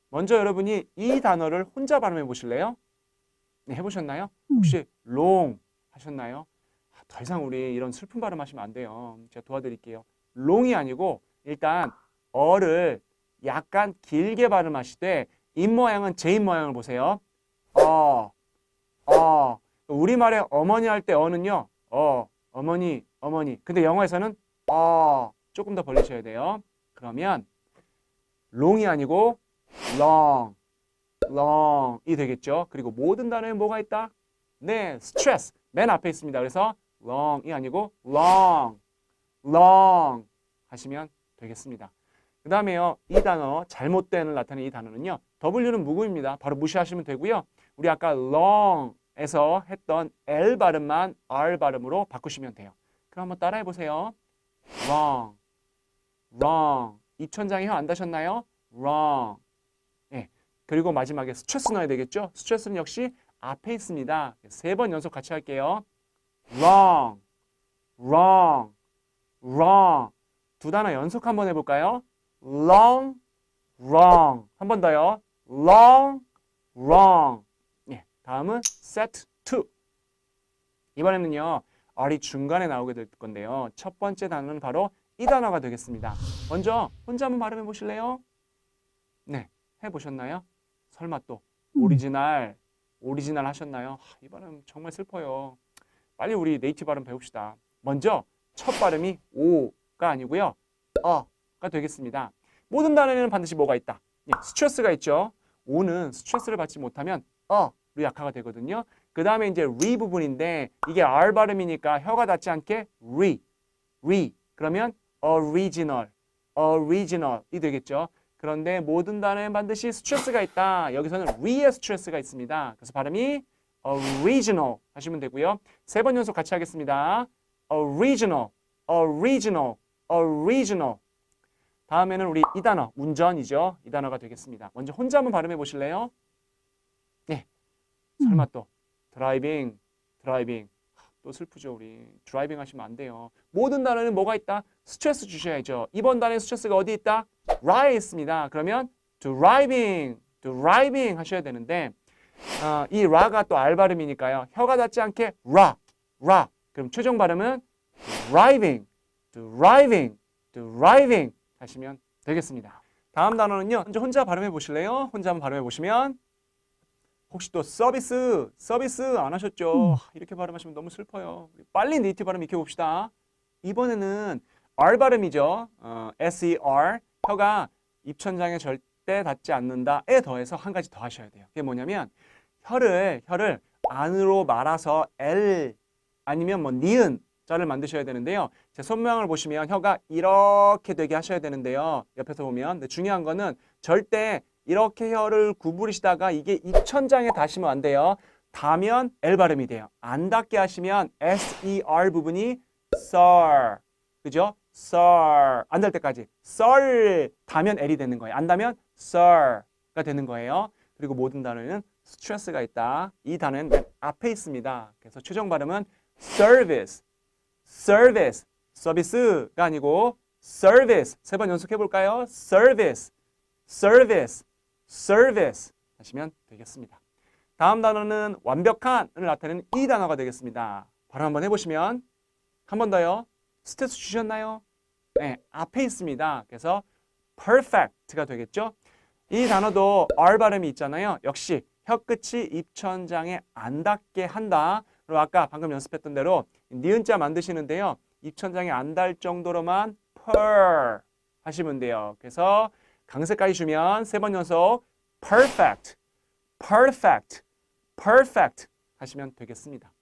먼저 여러분이 이 단어를 혼자 발음해 보실래요? 네, 해보셨나요? 혹시 long 하셨나요? 더 이상 우리 이런 슬픈 발음 하시면 안 돼요. 제가 도와드릴게요. long이 아니고 일단 어를 약간 길게 발음하시되 입 모양은 제 입 모양을 보세요. 우리말에 어머니 할 때 어는요. 어머니, 어머니. 근데 영어에서는 조금 더 벌리셔야 돼요. 그러면 long이 아니고 long, long이 되겠죠. 그리고 모든 단어에 뭐가 있다? 네, stress 맨 앞에 있습니다. 그래서 long이 아니고 long, long 하시면 되겠습니다. 그 다음에요. 이 단어, 잘못된을 나타내는 이 단어는요. W는 무구입니다. 바로 무시하시면 되고요. 우리 아까 long에서 했던 L 발음만 R 발음으로 바꾸시면 돼요. 그럼 한번 따라해 보세요. wrong, wrong. 입천장에 혀 안 닿으셨나요? wrong. 네. 그리고 마지막에 스트레스 넣어야 되겠죠? 스트레스는 역시 앞에 있습니다. 세 번 연속 같이 할게요. wrong, wrong, wrong. 두 단어 연속 한번 해볼까요? long, wrong. 한 번 더요. long, wrong. 예, 다음은 set to. 이번에는요. R이 중간에 나오게 될 건데요. 첫 번째 단어는 바로 이 단어가 되겠습니다. 먼저 혼자 한번 발음해 보실래요? 네, 해보셨나요? 설마 또 오리지널 하셨나요? 이 발음 정말 슬퍼요. 빨리 우리 네이티브 발음 배웁시다. 먼저 첫 발음이 오가 아니고요. 가 되겠습니다. 모든 단어에는 반드시 뭐가 있다? 예, 스트레스가 있죠. 오는 스트레스를 받지 못하면 로 약화가 되거든요. 그 다음에 이제 re 부분인데 이게 R 발음이니까 혀가 닿지 않게 re. 그러면 original이 되겠죠. 그런데 모든 단어에 반드시 스트레스가 있다. 여기서는 re의 스트레스가 있습니다. 그래서 발음이 original 하시면 되고요. 세 번 연속 같이 하겠습니다. original. 다음에는 우리 이 단어, 운전이죠. 이 단어가 되겠습니다. 먼저 혼자 한번 발음해 보실래요? 네. 설마 또 드라이빙. 또 슬프죠, 우리. 드라이빙 하시면 안 돼요. 모든 단어에는 뭐가 있다? 스트레스 주셔야죠. 이번 단어의 스트레스가 어디 있다? ra에 있습니다. 그러면 driving 하셔야 되는데 이 ra가 또 R 발음이니까요. 혀가 닿지 않게 ra. 그럼 최종 발음은 driving 하시면 되겠습니다. 다음 단어는요. 먼저 혼자 발음해 보실래요? 혼자 한번 발음해 보시면 혹시 또 서비스 안 하셨죠? 이렇게 발음하시면 너무 슬퍼요. 빨리 네이티브 발음 익혀봅시다. 이번에는 R 발음이죠. SER. 혀가 입천장에 절대 닿지 않는다에 더해서 한 가지 더 하셔야 돼요. 그게 뭐냐면 혀를 안으로 말아서 L 아니면 뭐 니은 자를 만드셔야 되는데요. 제 손모양을 보시면 혀가 이렇게 되게 하셔야 되는데요. 옆에서 보면. 근데 중요한 거는 절대 이렇게 혀를 구부리시다가 이게 입천장에 닿으시면 안 돼요. 다면 L 발음이 돼요. 안 닿게 하시면 SER 부분이 SIR. 그죠? SIR. 안 닿을 때까지. SIR. 다면 L이 되는 거예요. 안 닿으면 SIR가 되는 거예요. 그리고 모든 단어에는 스트레스가 있다. 이 단어는 맨 앞에 있습니다. 그래서 최종 발음은 service. service. 서비스가 아니고 service. 세 번 연속해 볼까요? service. service. service. 하시면 되겠습니다. 다음 단어는 완벽한을 나타내는 이 단어가 되겠습니다. 바로 한번 해보시면 한 번 더요. 스트레스 주셨나요? 네, 앞에 있습니다. 그래서 perfect가 되겠죠. 이 단어도 R 발음이 있잖아요. 역시 혀끝이 입천장에 안 닿게 한다. 그리고 아까 방금 연습했던 대로 니은자 만드시는데요. 입천장에 안 닿을 정도로만 per 하시면 돼요. 그래서 강세까지 주면 세 번 연속 perfect, perfect, perfect 하시면 되겠습니다.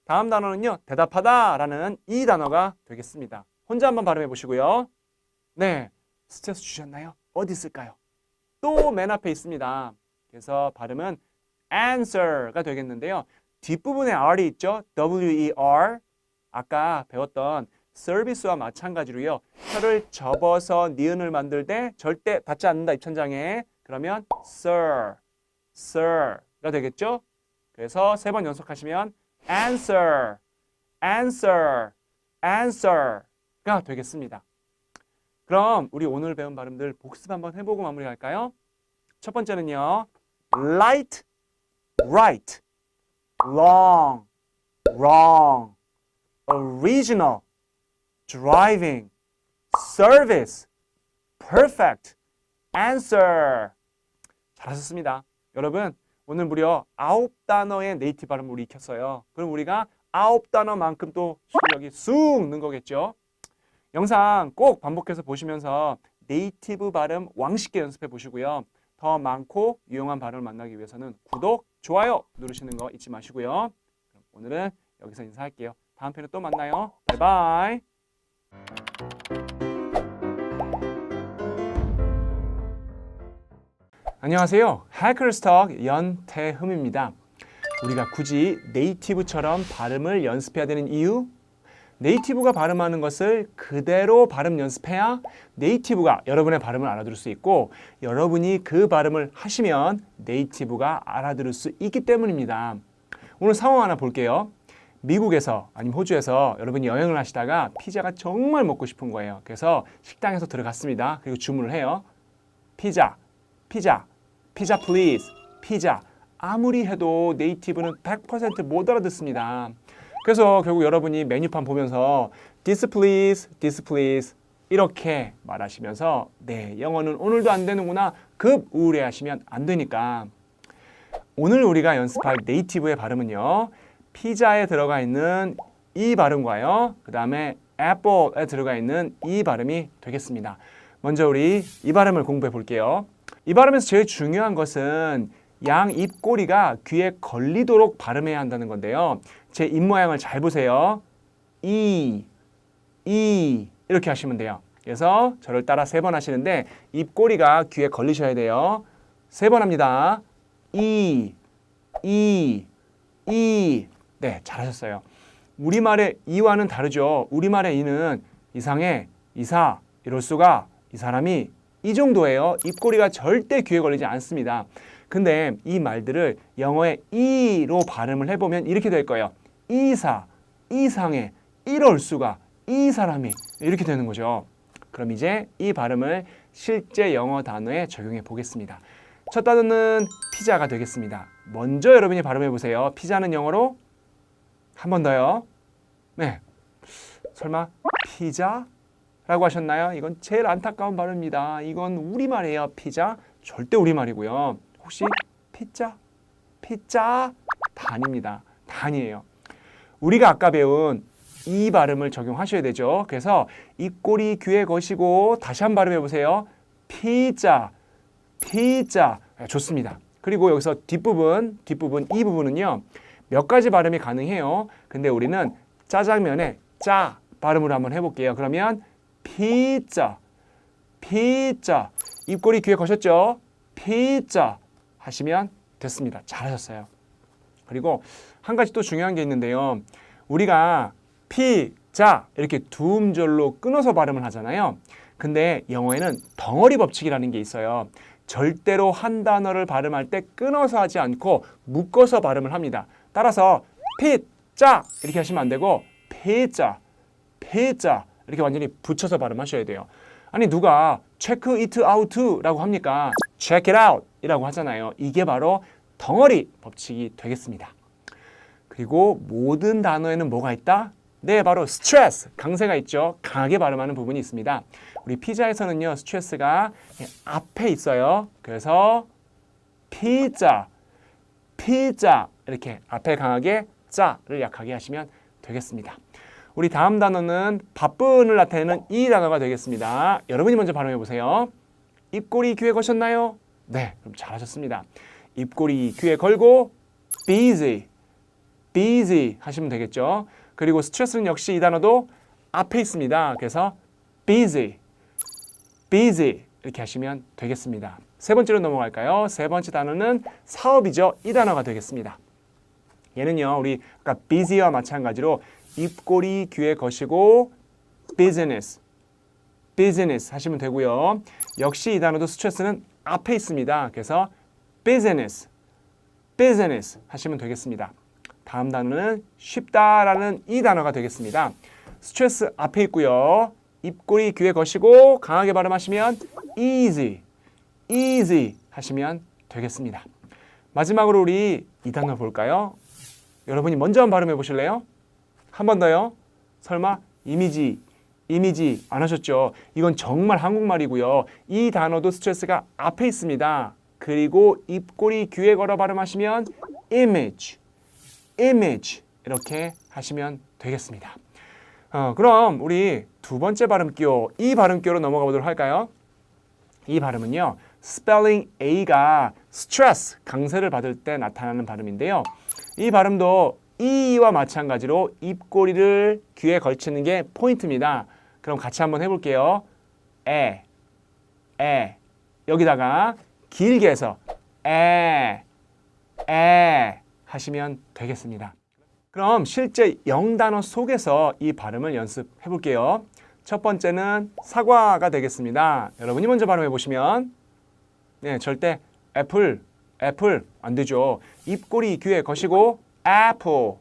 다음 단어는요. 대답하다라는 이 단어가 되겠습니다. 혼자 한번 발음해 보시고요. 네, 스트레스 주셨나요? 어디 있을까요? 또 맨 앞에 있습니다. 그래서 발음은 answer가 되겠는데요. 뒷부분에 R이 있죠. W-E-R. 아까 배웠던 서비스와 마찬가지로요. 혀를 접어서 니은을 만들 때 절대 닿지 않는다. 입천장에. 그러면 sir, sir가 되겠죠. 그래서 세 번 연속하시면 answer, answer, answer가 되겠습니다. 그럼 우리 오늘 배운 발음들 복습 한번 해보고 마무리할까요? 첫 번째는요. light, right, long, wrong, original, driving, service, perfect, answer. 잘하셨습니다. 여러분 오늘 무려 9단어의 네이티브 발음을 우리 익혔어요. 그럼 우리가 9단어만큼 또 실력이 쑥 는 거겠죠. 영상 꼭 반복해서 보시면서 네이티브 발음 왕식게 연습해 보시고요. 더 많고 유용한 발음을 만나기 위해서는 구독, 좋아요 누르시는 거 잊지 마시고요. 그럼 오늘은 여기서 인사할게요. 다음 편에 또 만나요. 바이바이. 안녕하세요. 해커스톡 연태흠입니다. 우리가 굳이 네이티브처럼 발음을 연습해야 되는 이유? 네이티브가 발음하는 것을 그대로 발음 연습해야 네이티브가 여러분의 발음을 알아들을 수 있고 여러분이 그 발음을 하시면 네이티브가 알아들을 수 있기 때문입니다. 오늘 상황 하나 볼게요. 미국에서 아니면 호주에서 여러분이 여행을 하시다가 피자가 정말 먹고 싶은 거예요. 그래서 식당에서 들어갔습니다. 그리고 주문을 해요. 피자, 피자, 피자 플리즈, 피자. 아무리 해도 네이티브는 100% 못 알아듣습니다. 그래서 결국 여러분이 메뉴판 보면서 this please, this please 이렇게 말하시면서 네, 영어는 오늘도 안 되는구나 급 우울해하시면 안 되니까 오늘 우리가 연습할 네이티브의 발음은요. 피자에 들어가 있는 이 발음과요. 그 다음에 apple에 들어가 있는 이 발음이 되겠습니다. 먼저 우리 이 발음을 공부해 볼게요. 이 발음에서 제일 중요한 것은 양 입꼬리가 귀에 걸리도록 발음해야 한다는 건데요. 제 입 모양을 잘 보세요. 이 이렇게 하시면 돼요. 그래서 저를 따라 3번 하시는데 입꼬리가 귀에 걸리셔야 돼요. 3번 합니다. 이. 네, 잘하셨어요. 우리말의 이와는 다르죠. 우리말의 이는 이상해, 이사, 이럴 수가, 이 사람이 이 정도예요. 입꼬리가 절대 귀에 걸리지 않습니다. 근데 이 말들을 영어의 이로 발음을 해보면 이렇게 될 거예요. 이사, 이상해, 이럴 수가, 이 사람이 이렇게 되는 거죠. 그럼 이제 이 발음을 실제 영어 단어에 적용해 보겠습니다. 첫 단어는 피자가 되겠습니다. 먼저 여러분이 발음해 보세요. 피자는 영어로 한 번 더요. 네, 설마 피자? 라고 하셨나요? 이건 제일 안타까운 발음입니다. 이건 우리말이에요. 피자 절대 우리말이고요. 혹시 피자? 다 아닙니다. 다 아니에요. 우리가 아까 배운 이 발음을 적용하셔야 되죠. 그래서 입꼬리 귀에 거시고 다시 한 번 발음해 보세요. 피자. 좋습니다. 그리고 여기서 뒷부분 이 부분은요. 몇 가지 발음이 가능해요. 근데 우리는 짜장면에 짜 발음으로 한번 해볼게요. 그러면 피자. 입꼬리 귀에 거셨죠? 피자 하시면 됐습니다. 잘하셨어요. 그리고 한 가지 또 중요한 게 있는데요. 우리가 피자 이렇게 두 음절로 끊어서 발음을 하잖아요. 근데 영어에는 덩어리 법칙이라는 게 있어요. 절대로 한 단어를 발음할 때 끊어서 하지 않고 묶어서 발음을 합니다. 따라서 피자 이렇게 하시면 안 되고 피자 이렇게 완전히 붙여서 발음하셔야 돼요. 아니 누가 check it out라고 합니까? check it out 이라고 하잖아요. 이게 바로 덩어리 법칙이 되겠습니다. 그리고 모든 단어에는 뭐가 있다? 네, 바로 스트레스, 강세가 있죠. 강하게 발음하는 부분이 있습니다. 우리 피자에서는요, 스트레스가 앞에 있어요. 그래서 피자 이렇게 앞에 강하게 자를 약하게 하시면 되겠습니다. 우리 다음 단어는 바쁜을 나타내는 이 단어가 되겠습니다. 여러분이 먼저 발음해 보세요. 입꼬리 귀에 거셨나요? 네, 그럼 잘하셨습니다. 입꼬리 귀에 걸고 busy 하시면 되겠죠. 그리고 스트레스는 역시 이 단어도 앞에 있습니다. 그래서 busy 이렇게 하시면 되겠습니다. 세 번째로 넘어갈까요? 세 번째 단어는 사업이죠. 이 단어가 되겠습니다. 얘는요, 우리 아까 busy와 마찬가지로 입꼬리 귀에 거시고 business 하시면 되고요. 역시 이 단어도 스트레스는 앞에 있습니다. 그래서 business 하시면 되겠습니다. 다음 단어는 쉽다라는 이 단어가 되겠습니다. 스트레스 앞에 있고요. 입꼬리 귀에 거시고 강하게 발음하시면 easy 하시면 되겠습니다. 마지막으로 우리 이 단어 볼까요? 여러분이 먼저 한번 발음해 보실래요? 한 번 더요. 설마 이미지 안 하셨죠? 이건 정말 한국말이고요. 이 단어도 스트레스가 앞에 있습니다. 그리고 입꼬리 귀에 걸어 발음하시면 image 이렇게 하시면 되겠습니다. 그럼 우리 두 번째 발음기호, 이 발음기호로 넘어가 보도록 할까요? 이 발음은요, 스펠링 A가 스트레스, 강세를 받을 때 나타나는 발음인데요. 이 발음도 E와 마찬가지로 입꼬리를 귀에 걸치는 게 포인트입니다. 그럼 같이 한번 해볼게요. 여기다가 길게 해서 하시면 되겠습니다. 그럼 실제 영단어 속에서 이 발음을 연습해 볼게요. 첫 번째는 사과가 되겠습니다. 여러분이 먼저 발음해 보시면 네, 절대 애플 안 되죠. 입꼬리 귀에 거시고 apple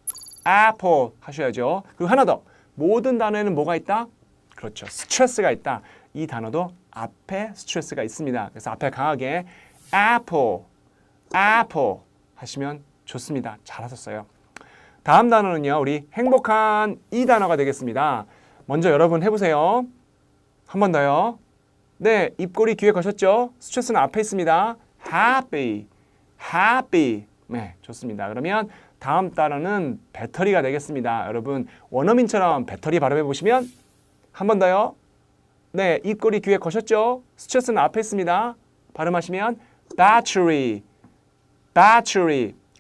하셔야죠. 그리고 하나 더, 모든 단어에는 뭐가 있다? 그렇죠, 스트레스가 있다. 이 단어도 앞에 스트레스가 있습니다. 그래서 앞에 강하게 apple 하시면 좋습니다. 잘하셨어요. 다음 단어는요, 우리 행복한 이 단어가 되겠습니다. 먼저 여러분 해보세요. 한 번 더요. 네, 입꼬리 귀에 거셨죠? 스트레스는 앞에 있습니다. happy. 네, 좋습니다. 그러면 다음 단어는 배터리가 되겠습니다. 여러분 원어민처럼 배터리 발음해 보시면 한 번 더요. 네, 입꼬리 귀에 거셨죠? 스트레스는 앞에 있습니다. 발음하시면 battery.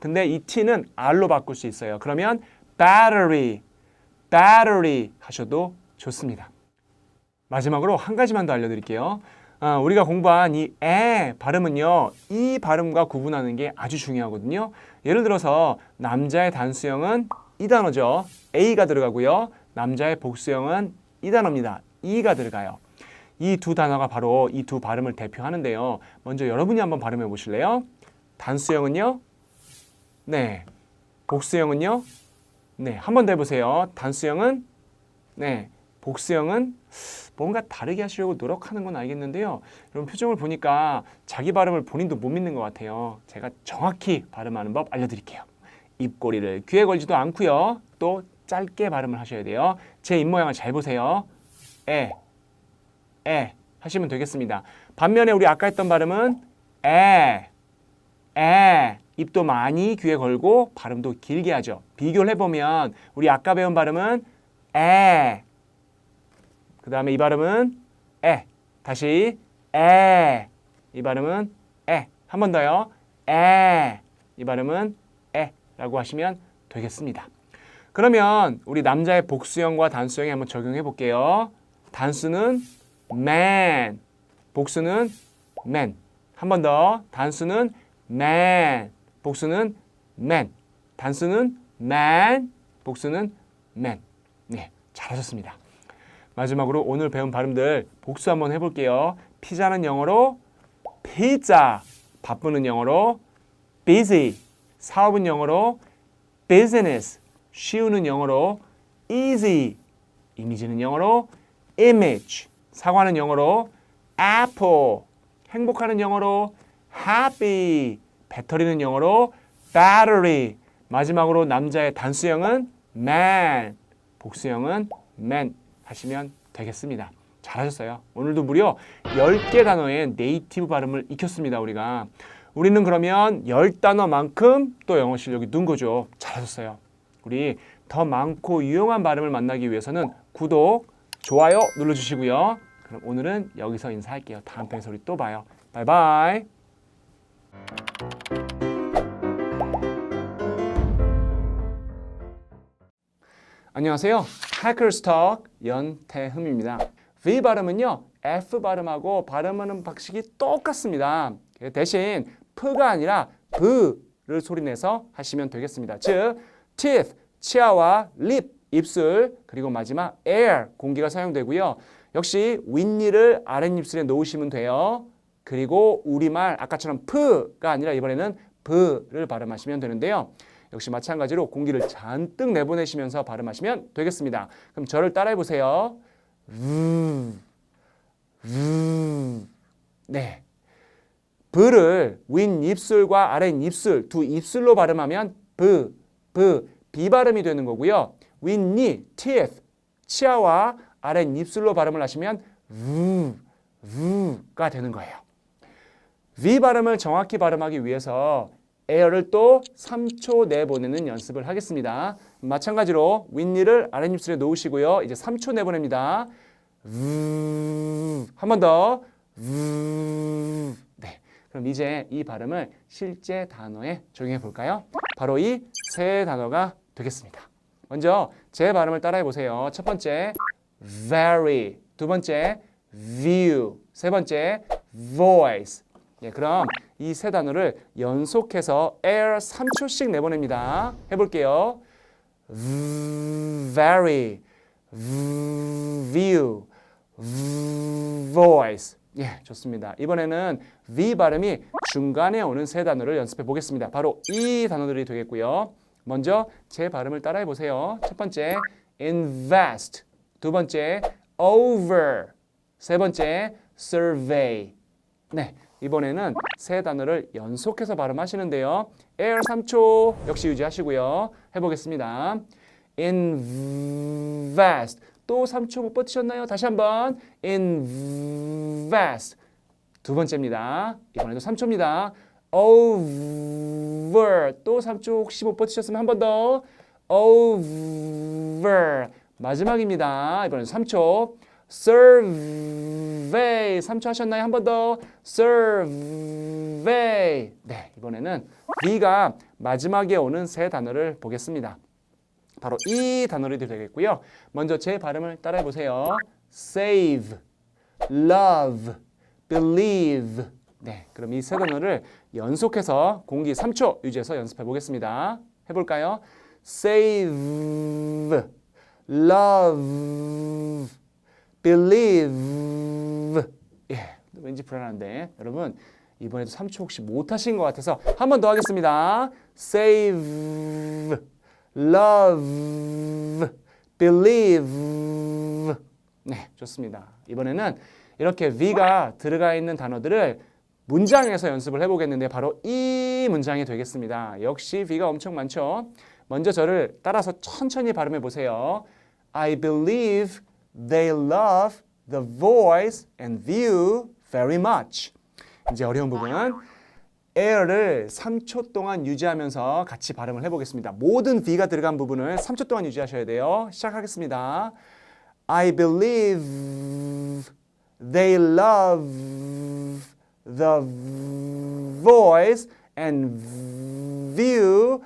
근데 이 T는 R로 바꿀 수 있어요. 그러면 battery 하셔도 좋습니다. 마지막으로 한 가지만 더 알려드릴게요. 우리가 공부한 이 에 발음은요, 이 발음과 구분하는 게 아주 중요하거든요. 예를 들어서 남자의 단수형은 이 단어죠. A가 들어가고요. 남자의 복수형은 이 단어입니다. E가 들어가요. 이 두 단어가 바로 이 두 발음을 대표하는데요. 먼저 여러분이 한번 발음해 보실래요? 단수형은요? 네. 복수형은요? 네. 한 번 더 해보세요. 단수형은? 네. 복수형은? 뭔가 다르게 하시려고 노력하는 건 알겠는데요. 여러분 표정을 보니까 자기 발음을 본인도 못 믿는 것 같아요. 제가 정확히 발음하는 법 알려드릴게요. 입꼬리를 귀에 걸지도 않고요. 또 짧게 발음을 하셔야 돼요. 제 입모양을 잘 보세요. 에 하시면 되겠습니다. 반면에 우리 아까 했던 발음은 입도 많이 귀에 걸고 발음도 길게 하죠. 비교를 해보면 우리 아까 배운 발음은 그 다음에 이 발음은 다시 이 발음은 한 번 더요. 이 발음은 라고 하시면 되겠습니다. 그러면 우리 남자의 복수형과 단수형에 한번 적용해 볼게요. 단수는 man, 복수는 man. 한 번 더. 단수는 man, 복수는 man. 단수는 man, 복수는 man. 네, 잘하셨습니다. 마지막으로 오늘 배운 발음들 복수 한번 해볼게요. 피자는 영어로 pizza, 바쁘는 영어로 busy, 사업은 영어로 business, 쉬우는 영어로 easy, 이미지는 영어로 image, 사과는 영어로 apple, 행복하는 영어로 happy, 배터리는 영어로 battery, 마지막으로 남자의 단수형은 man, 복수형은 man 하시면 되겠습니다. 잘하셨어요. 오늘도 무려 10개 단어의 네이티브 발음을 익혔습니다. 우리는 그러면 10단어만큼 또 영어 실력이 는 거죠. 잘하셨어요. 우리 더 많고 유용한 발음을 만나기 위해서는 구독, 좋아요 눌러주시고요. 그럼 오늘은 여기서 인사할게요. 다음 편에서 우리 또 봐요. 바이바이. 안녕하세요. Hackers Talk 연태흠입니다. V 발음은요, F 발음하고 발음하는 방식이 똑같습니다. 대신 P가 아니라 V를 소리내서 하시면 되겠습니다. 즉, teeth, 치아와 lip, 입술, 그리고 마지막 air, 공기가 사용되고요. 역시 윗니를 아랫입술에 놓으시면 돼요. 그리고 우리말 아까처럼 P가 아니라 이번에는 V를 발음하시면 되는데요. 역시 마찬가지로 공기를 잔뜩 내보내시면서 발음하시면 되겠습니다. 그럼 저를 따라해 보세요. 네. V를 윗입술과 아랫입술 두 입술로 발음하면 B 발음이 되는 거고요. 윗니, teeth, 치아와 아랫입술로 발음을 하시면 가 되는 거예요. V 발음을 정확히 발음하기 위해서 air를 또 3초 내보내는 연습을 하겠습니다. 마찬가지로 윗니를 아랫입술에 놓으시고요. 이제 3초 내보냅니다. 한 번 더. 네. 그럼 이제 이 발음을 실제 단어에 적용해 볼까요? 바로 이 세 단어가 되겠습니다. 먼저 제 발음을 따라해 보세요. 첫 번째 very, 두 번째 view, 세 번째 voice. 예, 그럼 이 세 단어를 연속해서 air 3초씩 내보냅니다. 해볼게요. very, view, voice. 예, 좋습니다. 이번에는 V 발음이 중간에 오는 세 단어를 연습해 보겠습니다. 바로 이 단어들이 되겠고요. 먼저 제 발음을 따라해 보세요. 첫 번째 invest, 두 번째 over, 세 번째 survey. 네, 이번에는 세 단어를 연속해서 발음하시는데요. air 3초 역시 유지하시고요. 해보겠습니다. invest, 또 3초 못 버티셨나요? 다시 한번 invest, 두 번째입니다. 이번에도 3초입니다. over, 또 3초 혹시 못 버티셨으면 한 번 더 over, 마지막입니다. 이번에도 3초. survey, 3초 하셨나요? 한 번 더 survey. 네, 이번에는 V가 마지막에 오는 세 단어를 보겠습니다. 바로 이 단어들이 되겠고요. 먼저 제 발음을 따라해 보세요. save, love, believe. 네, 그럼 이 세 단어를 연속해서 공기 3초 유지해서 연습해 보겠습니다. 해볼까요? save, love, believe. 예, 왠지 불안한데 여러분 이번에도 3초 혹시 못하신 것 같아서 한 번 더 하겠습니다. save, love, believe. 네, 좋습니다. 이번에는 이렇게 V가 들어가 있는 단어들을 문장에서 연습을 해보겠는데 바로 이 문장이 되겠습니다. 역시 V가 엄청 많죠. 먼저 저를 따라서 천천히 발음해 보세요. I believe they love the voice and view very much. 이제 어려운 부분은 air를 3초 동안 유지하면서 같이 발음을 해보겠습니다. 모든 V가 들어간 부분을 3초 동안 유지하셔야 돼요. 시작하겠습니다. I believe they love the voice and view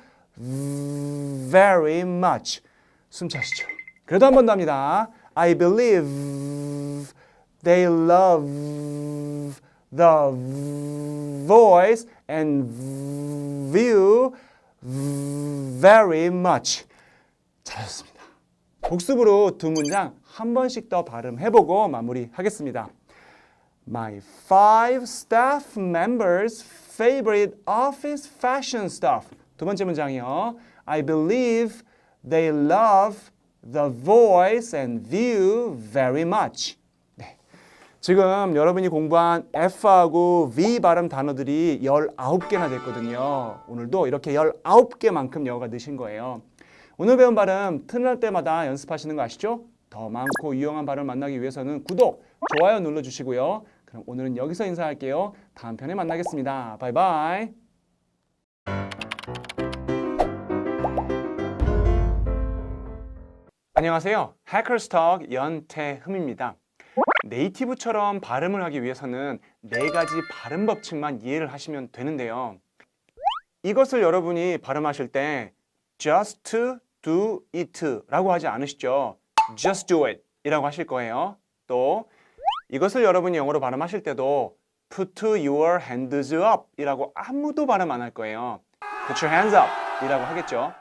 very much. 숨 차시죠. 그래도 한 번 더 합니다. I believe they love the voice and view very much. 잘하셨습니다. 복습으로 두 문장 한 번씩 더 발음해보고 마무리하겠습니다. My 5 staff members' favorite office fashion stuff. 두 번째 문장이요. I believe they love The Voice and View very much. 네. 지금 여러분이 공부한 F하고 V 발음 단어들이 19개나 됐거든요. 오늘도 이렇게 19개만큼 영어가 느신 거예요. 오늘 배운 발음 틈날 때마다 연습하시는 거 아시죠? 더 많고 유용한 발음을 만나기 위해서는 구독, 좋아요 눌러주시고요. 그럼 오늘은 여기서 인사할게요. 다음 편에 만나겠습니다. 바이바이. 안녕하세요. 해커스톡 연태흠입니다. 네이티브처럼 발음을 하기 위해서는 4가지 발음 법칙만 이해를 하시면 되는데요. 이것을 여러분이 발음하실 때 just do it 라고 하지 않으시죠? just do it 이라고 하실 거예요. 또 이것을 여러분이 영어로 발음하실 때도 put your hands up 이라고 아무도 발음 안 할 거예요. put your hands up 이라고 하겠죠.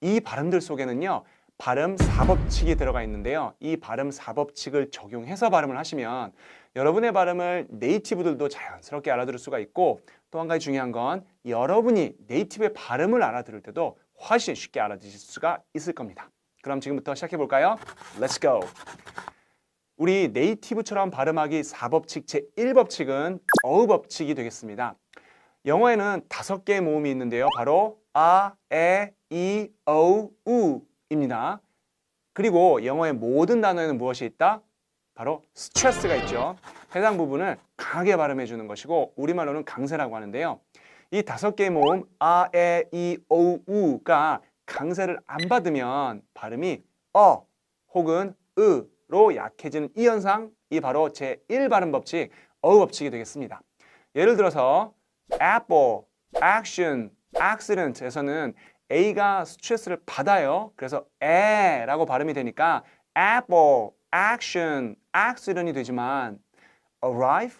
이 발음들 속에는요. 발음 4법칙이 들어가 있는데요. 이 발음 4법칙을 적용해서 발음을 하시면 여러분의 발음을 네이티브들도 자연스럽게 알아들을 수가 있고 또 한 가지 중요한 건 여러분이 네이티브의 발음을 알아들을 때도 훨씬 쉽게 알아들으실 수가 있을 겁니다. 그럼 지금부터 시작해 볼까요? Let's go! 우리 네이티브처럼 발음하기 4법칙 제1법칙은 어휘 법칙이 되겠습니다. 영어에는 5개의 모음이 있는데요. 바로 아, 에, 이, 어, 우 입니다. 그리고 영어의 모든 단어에는 무엇이 있다? 바로 스트레스가 있죠. 해당 부분을 강하게 발음해 주는 것이고 우리말로는 강세라고 하는데요. 이 5개의 모음 아, 에, 이, 오, 우가 강세를 안 받으면 발음이 어 혹은 으로 약해지는 이 현상, 이 바로 제1 발음 법칙, 어휘 법칙이 되겠습니다. 예를 들어서 apple, action, accident에서는 A가 스트레스를 받아요. 그래서 에라고 발음이 되니까 apple, action, accident이 되지만 arrive,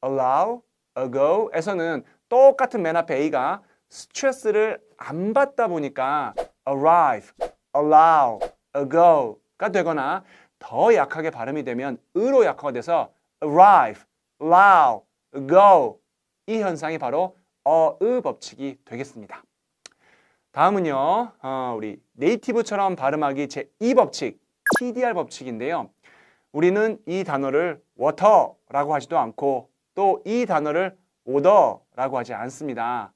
allow, ago에서는 똑같은 맨 앞에 A가 스트레스를 안 받다 보니까 arrive, allow, ago가 되거나 더 약하게 발음이 되면 으로 약화가 돼서 arrive, allow, ago 이 현상이 바로 어의 법칙이 되겠습니다. 다음은요, 우리 네이티브처럼 발음하기 제2법칙, TDR 법칙인데요. 우리는 이 단어를 water라고 하지도 않고 또 이 단어를 odora라고 하지 않습니다.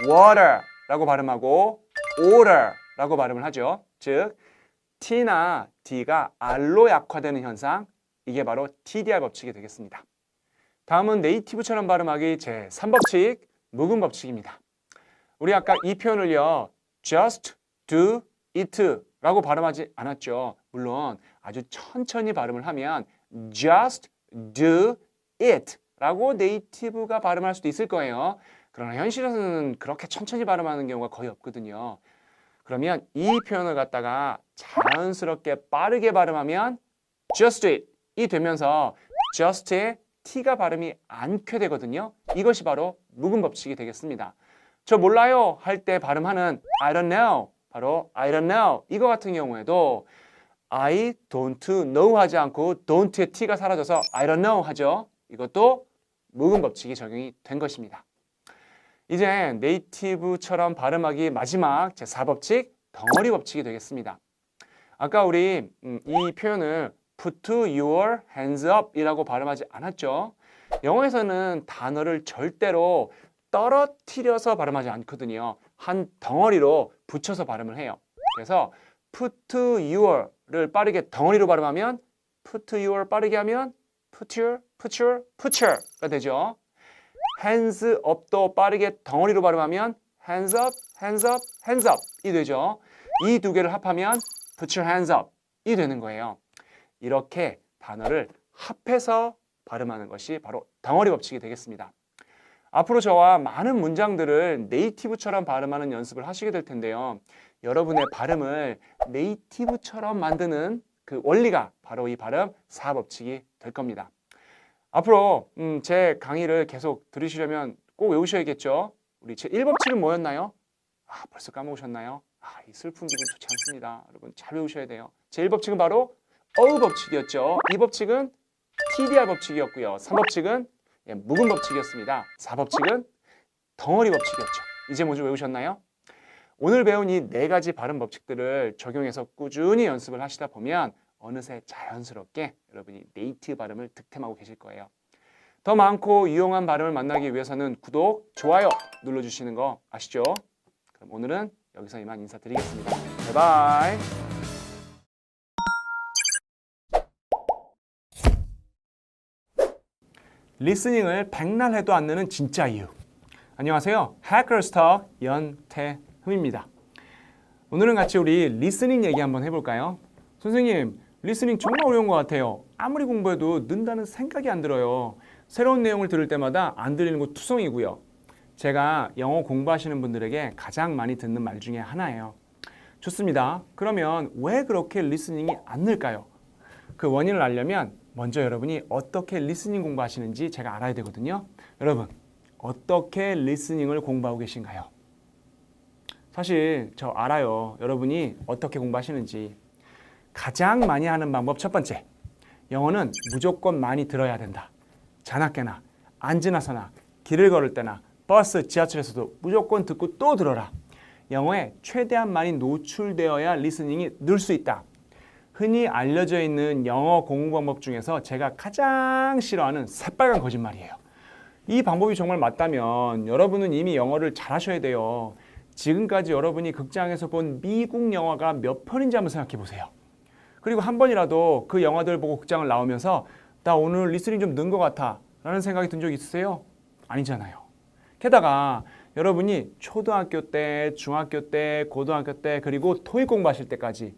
water라고 발음하고 odora라고 발음을 하죠. 즉, T나 D가 R로 약화되는 현상, 이게 바로 TDR 법칙이 되겠습니다. 다음은 네이티브처럼 발음하기 제3법칙, 묵음 법칙입니다. 우리 아까 이 표현을요. just do it 라고 발음하지 않았죠. 물론 아주 천천히 발음을 하면 just do it 라고 네이티브가 발음할 수도 있을 거예요. 그러나 현실에서는 그렇게 천천히 발음하는 경우가 거의 없거든요. 그러면 이 표현을 갖다가 자연스럽게 빠르게 발음하면 just do it 이 되면서 just의 T가 발음이 않게 되거든요. 이것이 바로 묵음 법칙이 되겠습니다. 저 몰라요 할 때 발음하는 I don't know, 바로 I don't know 이거 같은 경우에도 I don't know 하지 않고 don't의 T가 사라져서 I don't know 하죠. 이것도 묵음 법칙이 적용이 된 것입니다. 이제 네이티브처럼 발음하기 마지막 제4법칙 덩어리 법칙이 되겠습니다. 아까 우리 이 표현을 put your hands up 이라고 발음하지 않았죠. 영어에서는 단어를 절대로 떨어뜨려서 발음하지 않거든요. 한 덩어리로 붙여서 발음을 해요. 그래서 put your를 빠르게 덩어리로 발음하면 put your 빠르게 하면 put your가 되죠. hands up도 빠르게 덩어리로 발음하면 hands up 이 되죠. 이 두 개를 합하면 put your hands up 이 되는 거예요. 이렇게 단어를 합해서 발음하는 것이 바로 덩어리 법칙이 되겠습니다. 앞으로 저와 많은 문장들을 네이티브처럼 발음하는 연습을 하시게 될 텐데요. 여러분의 발음을 네이티브처럼 만드는 그 원리가 바로 이 발음 4법칙이 될 겁니다. 앞으로 제 강의를 계속 들으시려면 꼭 외우셔야겠죠. 우리 제1법칙은 뭐였나요? 벌써 까먹으셨나요? 이 슬픈 기분 좋지 않습니다. 여러분 잘 배우셔야 돼요. 제1법칙은 바로 어우 법칙이었죠. 2법칙은 TDR 법칙이었고요. 3법칙은 묵은 법칙이었습니다. 4법칙은 덩어리 법칙이었죠. 이제 모두 외우셨나요? 오늘 배운 이 4가지 발음 법칙들을 적용해서 꾸준히 연습을 하시다 보면 어느새 자연스럽게 여러분이 네이티브 발음을 득템하고 계실 거예요. 더 많고 유용한 발음을 만나기 위해서는 구독, 좋아요 눌러주시는 거 아시죠? 그럼 오늘은 여기서 이만 인사드리겠습니다. 바이바이. 리스닝을 백날 해도 안 느는 진짜 이유. 안녕하세요. 해커스톡 연태흠입니다. 오늘은 같이 우리 리스닝 얘기 한번 해볼까요? 선생님, 리스닝 정말 어려운 것 같아요. 아무리 공부해도 는다는 생각이 안 들어요. 새로운 내용을 들을 때마다 안 들리는 거 투성이고요. 제가 영어 공부하시는 분들에게 가장 많이 듣는 말 중에 하나예요. 좋습니다. 그러면 왜 그렇게 리스닝이 안 늘까요? 그 원인을 알려면 먼저 여러분이 어떻게 리스닝 공부하시는지 제가 알아야 되거든요. 여러분, 어떻게 리스닝을 공부하고 계신가요? 사실 저 알아요. 여러분이 어떻게 공부하시는지. 가장 많이 하는 방법 첫 번째. 영어는 무조건 많이 들어야 된다. 자나깨나, 앉으나 서나, 길을 걸을 때나, 버스, 지하철에서도 무조건 듣고 또 들어라. 영어에 최대한 많이 노출되어야 리스닝이 늘 수 있다. 흔히 알려져 있는 영어 공부 방법 중에서 제가 가장 싫어하는 새빨간 거짓말이에요. 이 방법이 정말 맞다면 여러분은 이미 영어를 잘하셔야 돼요. 지금까지 여러분이 극장에서 본 미국 영화가 몇 편인지 한번 생각해 보세요. 그리고 한 번이라도 그 영화들 보고 극장을 나오면서 나 오늘 리스닝 좀 는 것 같아 라는 생각이 든 적 있으세요? 아니잖아요. 게다가 여러분이 초등학교 때, 중학교 때, 고등학교 때 그리고 토익 공부하실 때까지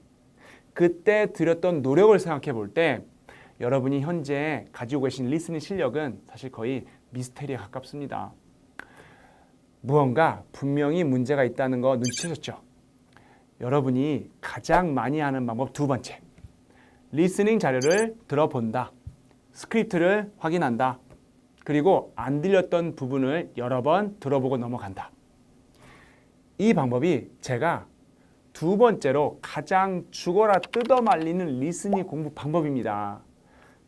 그때 들였던 노력을 생각해 볼 때 여러분이 현재 가지고 계신 리스닝 실력은 사실 거의 미스테리에 가깝습니다. 무언가 분명히 문제가 있다는 거 눈치채셨죠? 여러분이 가장 많이 하는 방법 두 번째. 리스닝 자료를 들어본다. 스크립트를 확인한다. 그리고 안 들렸던 부분을 여러 번 들어보고 넘어간다. 이 방법이 제가 두 번째로 가장 죽어라 뜯어 말리는 리스닝 공부 방법입니다.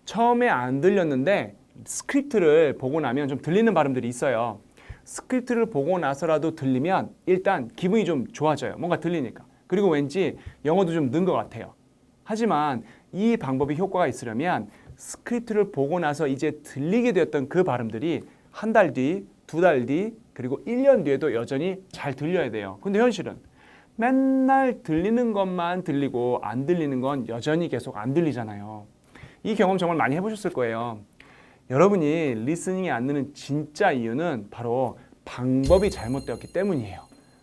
처음에 안 들렸는데 스크립트를 보고 나면 좀 들리는 발음들이 있어요. 스크립트를 보고 나서라도 들리면 일단 기분이 좀 좋아져요. 뭔가 들리니까. 그리고 왠지 영어도 좀 는 것 같아요. 하지만 이 방법이 효과가 있으려면 스크립트를 보고 나서 이제 들리게 되었던 그 발음들이 한 달 뒤, 두 달 뒤, 그리고 1년 뒤에도 여전히 잘 들려야 돼요. 근데 현실은 맨날 들리는 것만 들리고 안 들리는 건 여전히 계속 안 들리잖아요. 이 경험 정말 많이 해보셨을 거예요. 여러분이 리스닝이 안 느는 진짜 이유는 바로 방법이 잘못되었기 때문이에요.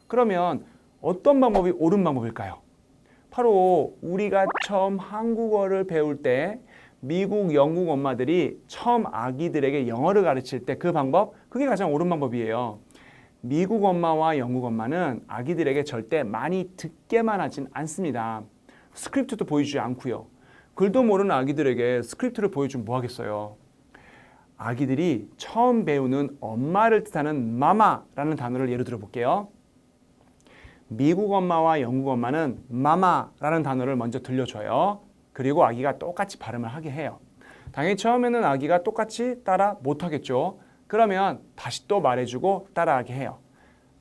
그러면 어떤 방법이 옳은 방법일까요? 바로 우리가 처음 한국어를 배울 때 미국, 영국 엄마들이 처음 아기들에게 영어를 가르칠 때 그 방법, 그게 가장 옳은 방법이에요. 미국 엄마와 영국 엄마는 아기들에게 절대 많이 듣게만 하진 않습니다. 스크립트도 보여주지 않고요. 글도 모르는 아기들에게 스크립트를 보여주면 뭐 하겠어요? 아기들이 처음 배우는 엄마를 뜻하는 마마라는 단어를 예로 들어 볼게요. 미국 엄마와 영국 엄마는 마마라는 단어를 먼저 들려줘요. 그리고 아기가 똑같이 발음을 하게 해요. 당연히 처음에는 아기가 똑같이 따라 못하겠죠. 그러면 다시 또 말해주고 따라하게 해요.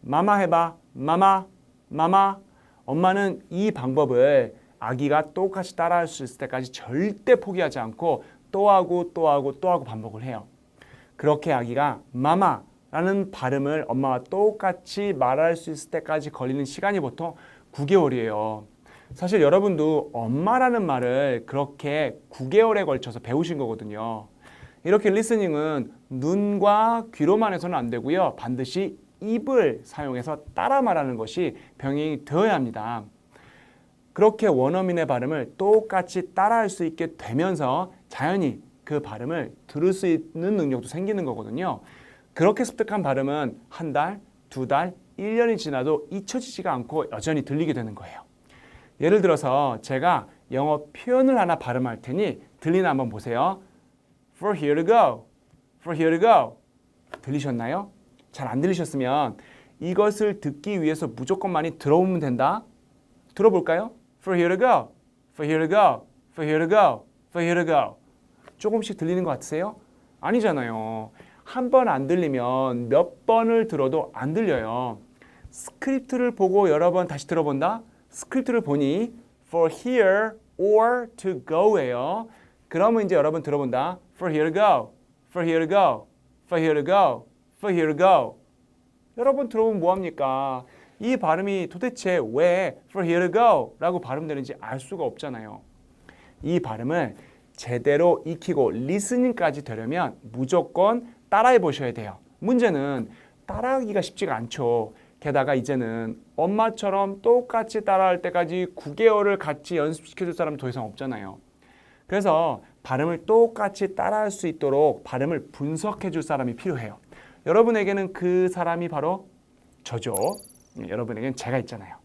마마 해봐. 마마, 마마. 엄마는 이 방법을 아기가 똑같이 따라할 수 있을 때까지 절대 포기하지 않고 또 하고 또 하고 또 하고 반복을 해요. 그렇게 아기가 마마라는 발음을 엄마와 똑같이 말할 수 있을 때까지 걸리는 시간이 보통 9개월이에요. 사실 여러분도 엄마라는 말을 그렇게 9개월에 걸쳐서 배우신 거거든요. 이렇게 리스닝은 눈과 귀로만 해서는 안 되고요. 반드시 입을 사용해서 따라 말하는 것이 병행이 되어야 합니다. 그렇게 원어민의 발음을 똑같이 따라할 수 있게 되면서 자연히 그 발음을 들을 수 있는 능력도 생기는 거거든요. 그렇게 습득한 발음은 한 달, 두 달, 1년이 지나도 잊혀지지가 않고 여전히 들리게 되는 거예요. 예를 들어서 제가 영어 표현을 하나 발음할 테니 들리나 한번 보세요. For here to go, for here to go. 들리셨나요? 잘 안 들리셨으면 이것을 듣기 위해서 무조건 많이 들어오면 된다. 들어볼까요? For here to go, for here to go, for here to go, for here to go. 조금씩 들리는 것 같으세요? 아니잖아요. 한 번 안 들리면 몇 번을 들어도 안 들려요. 스크립트를 보고 여러 번 다시 들어본다? 스크립트를 보니 for here or to go예요. 그러면 이제 여러 번 들어본다. For here to go, for here to go, for here to go, for here to go. 여러 번 들어보면 뭐합니까? 이 발음이 도대체 왜 for here to go 라고 발음되는지 알 수가 없잖아요. 이 발음을 제대로 익히고 리스닝까지 되려면 무조건 따라해 보셔야 돼요. 문제는 따라하기가 쉽지가 않죠. 게다가 이제는 엄마처럼 똑같이 따라할 때까지 9개월을 같이 연습시켜줄 사람 더 이상 없잖아요. 그래서 발음을 똑같이 따라할 수 있도록 발음을 분석해 줄 사람이 필요해요. 여러분에게는 그 사람이 바로 저죠. 여러분에게는 제가 있잖아요.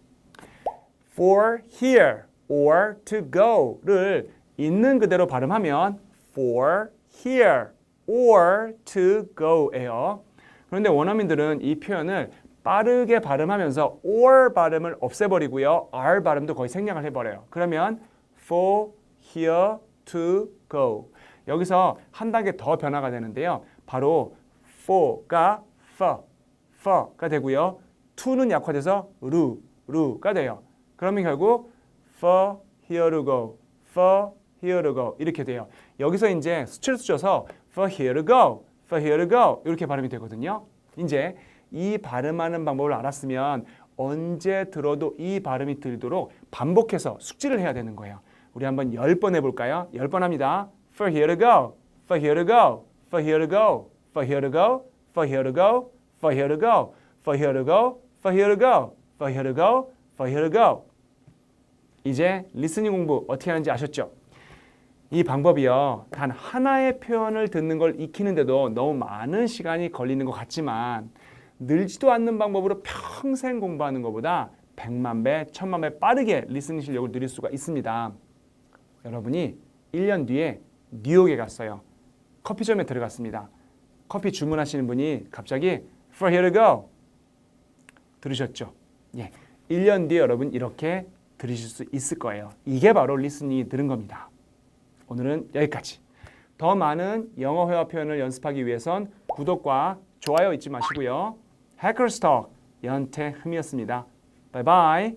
For here or to go를 있는 그대로 발음하면 for here or to go예요. 그런데 원어민들은 이 표현을 빠르게 발음하면서 or 발음을 없애버리고요. r 발음도 거의 생략을 해버려요. 그러면 for here to go. 여기서 한 단계 더 변화가 되는데요. 바로 for가 for가 되고요. to는 약화돼서 ru가 돼요. 그러면 결국 for here to go, for here to go 이렇게 돼요. 여기서 이제 수치를 쓰셔서 for here to go, for here to go 이렇게 발음이 되거든요. 이제 이 발음하는 방법을 알았으면 언제 들어도 이 발음이 들리도록 반복해서 숙지를 해야 되는 거예요. 우리 한번 10번 해볼까요? 10번 합니다. For here to go, for here to go, for here to go, for here to go, for here to go, for here to go, for here to go, for here to go, for here to go, for here to go. 이제 리스닝 공부 어떻게 하는지 아셨죠? 이 방법이요. 단 하나의 표현을 듣는 걸 익히는데도 너무 많은 시간이 걸리는 것 같지만 늘지도 않는 방법으로 평생 공부하는 것보다 100만 배, 1000만 배 빠르게 리스닝 실력을 늘릴 수가 있습니다. 여러분이 1년 뒤에 뉴욕에 갔어요. 커피점에 들어갔습니다. 커피 주문하시는 분이 갑자기 For here to go 들으셨죠? 예, 1년 뒤에 여러분 이렇게 들으실 수 있을 거예요. 이게 바로 리스닝이 늘은 겁니다. 오늘은 여기까지. 더 많은 영어 회화 표현을 연습하기 위해선 구독과 좋아요 잊지 마시고요. 해커스톡 연태흠이었습니다. 바이바이.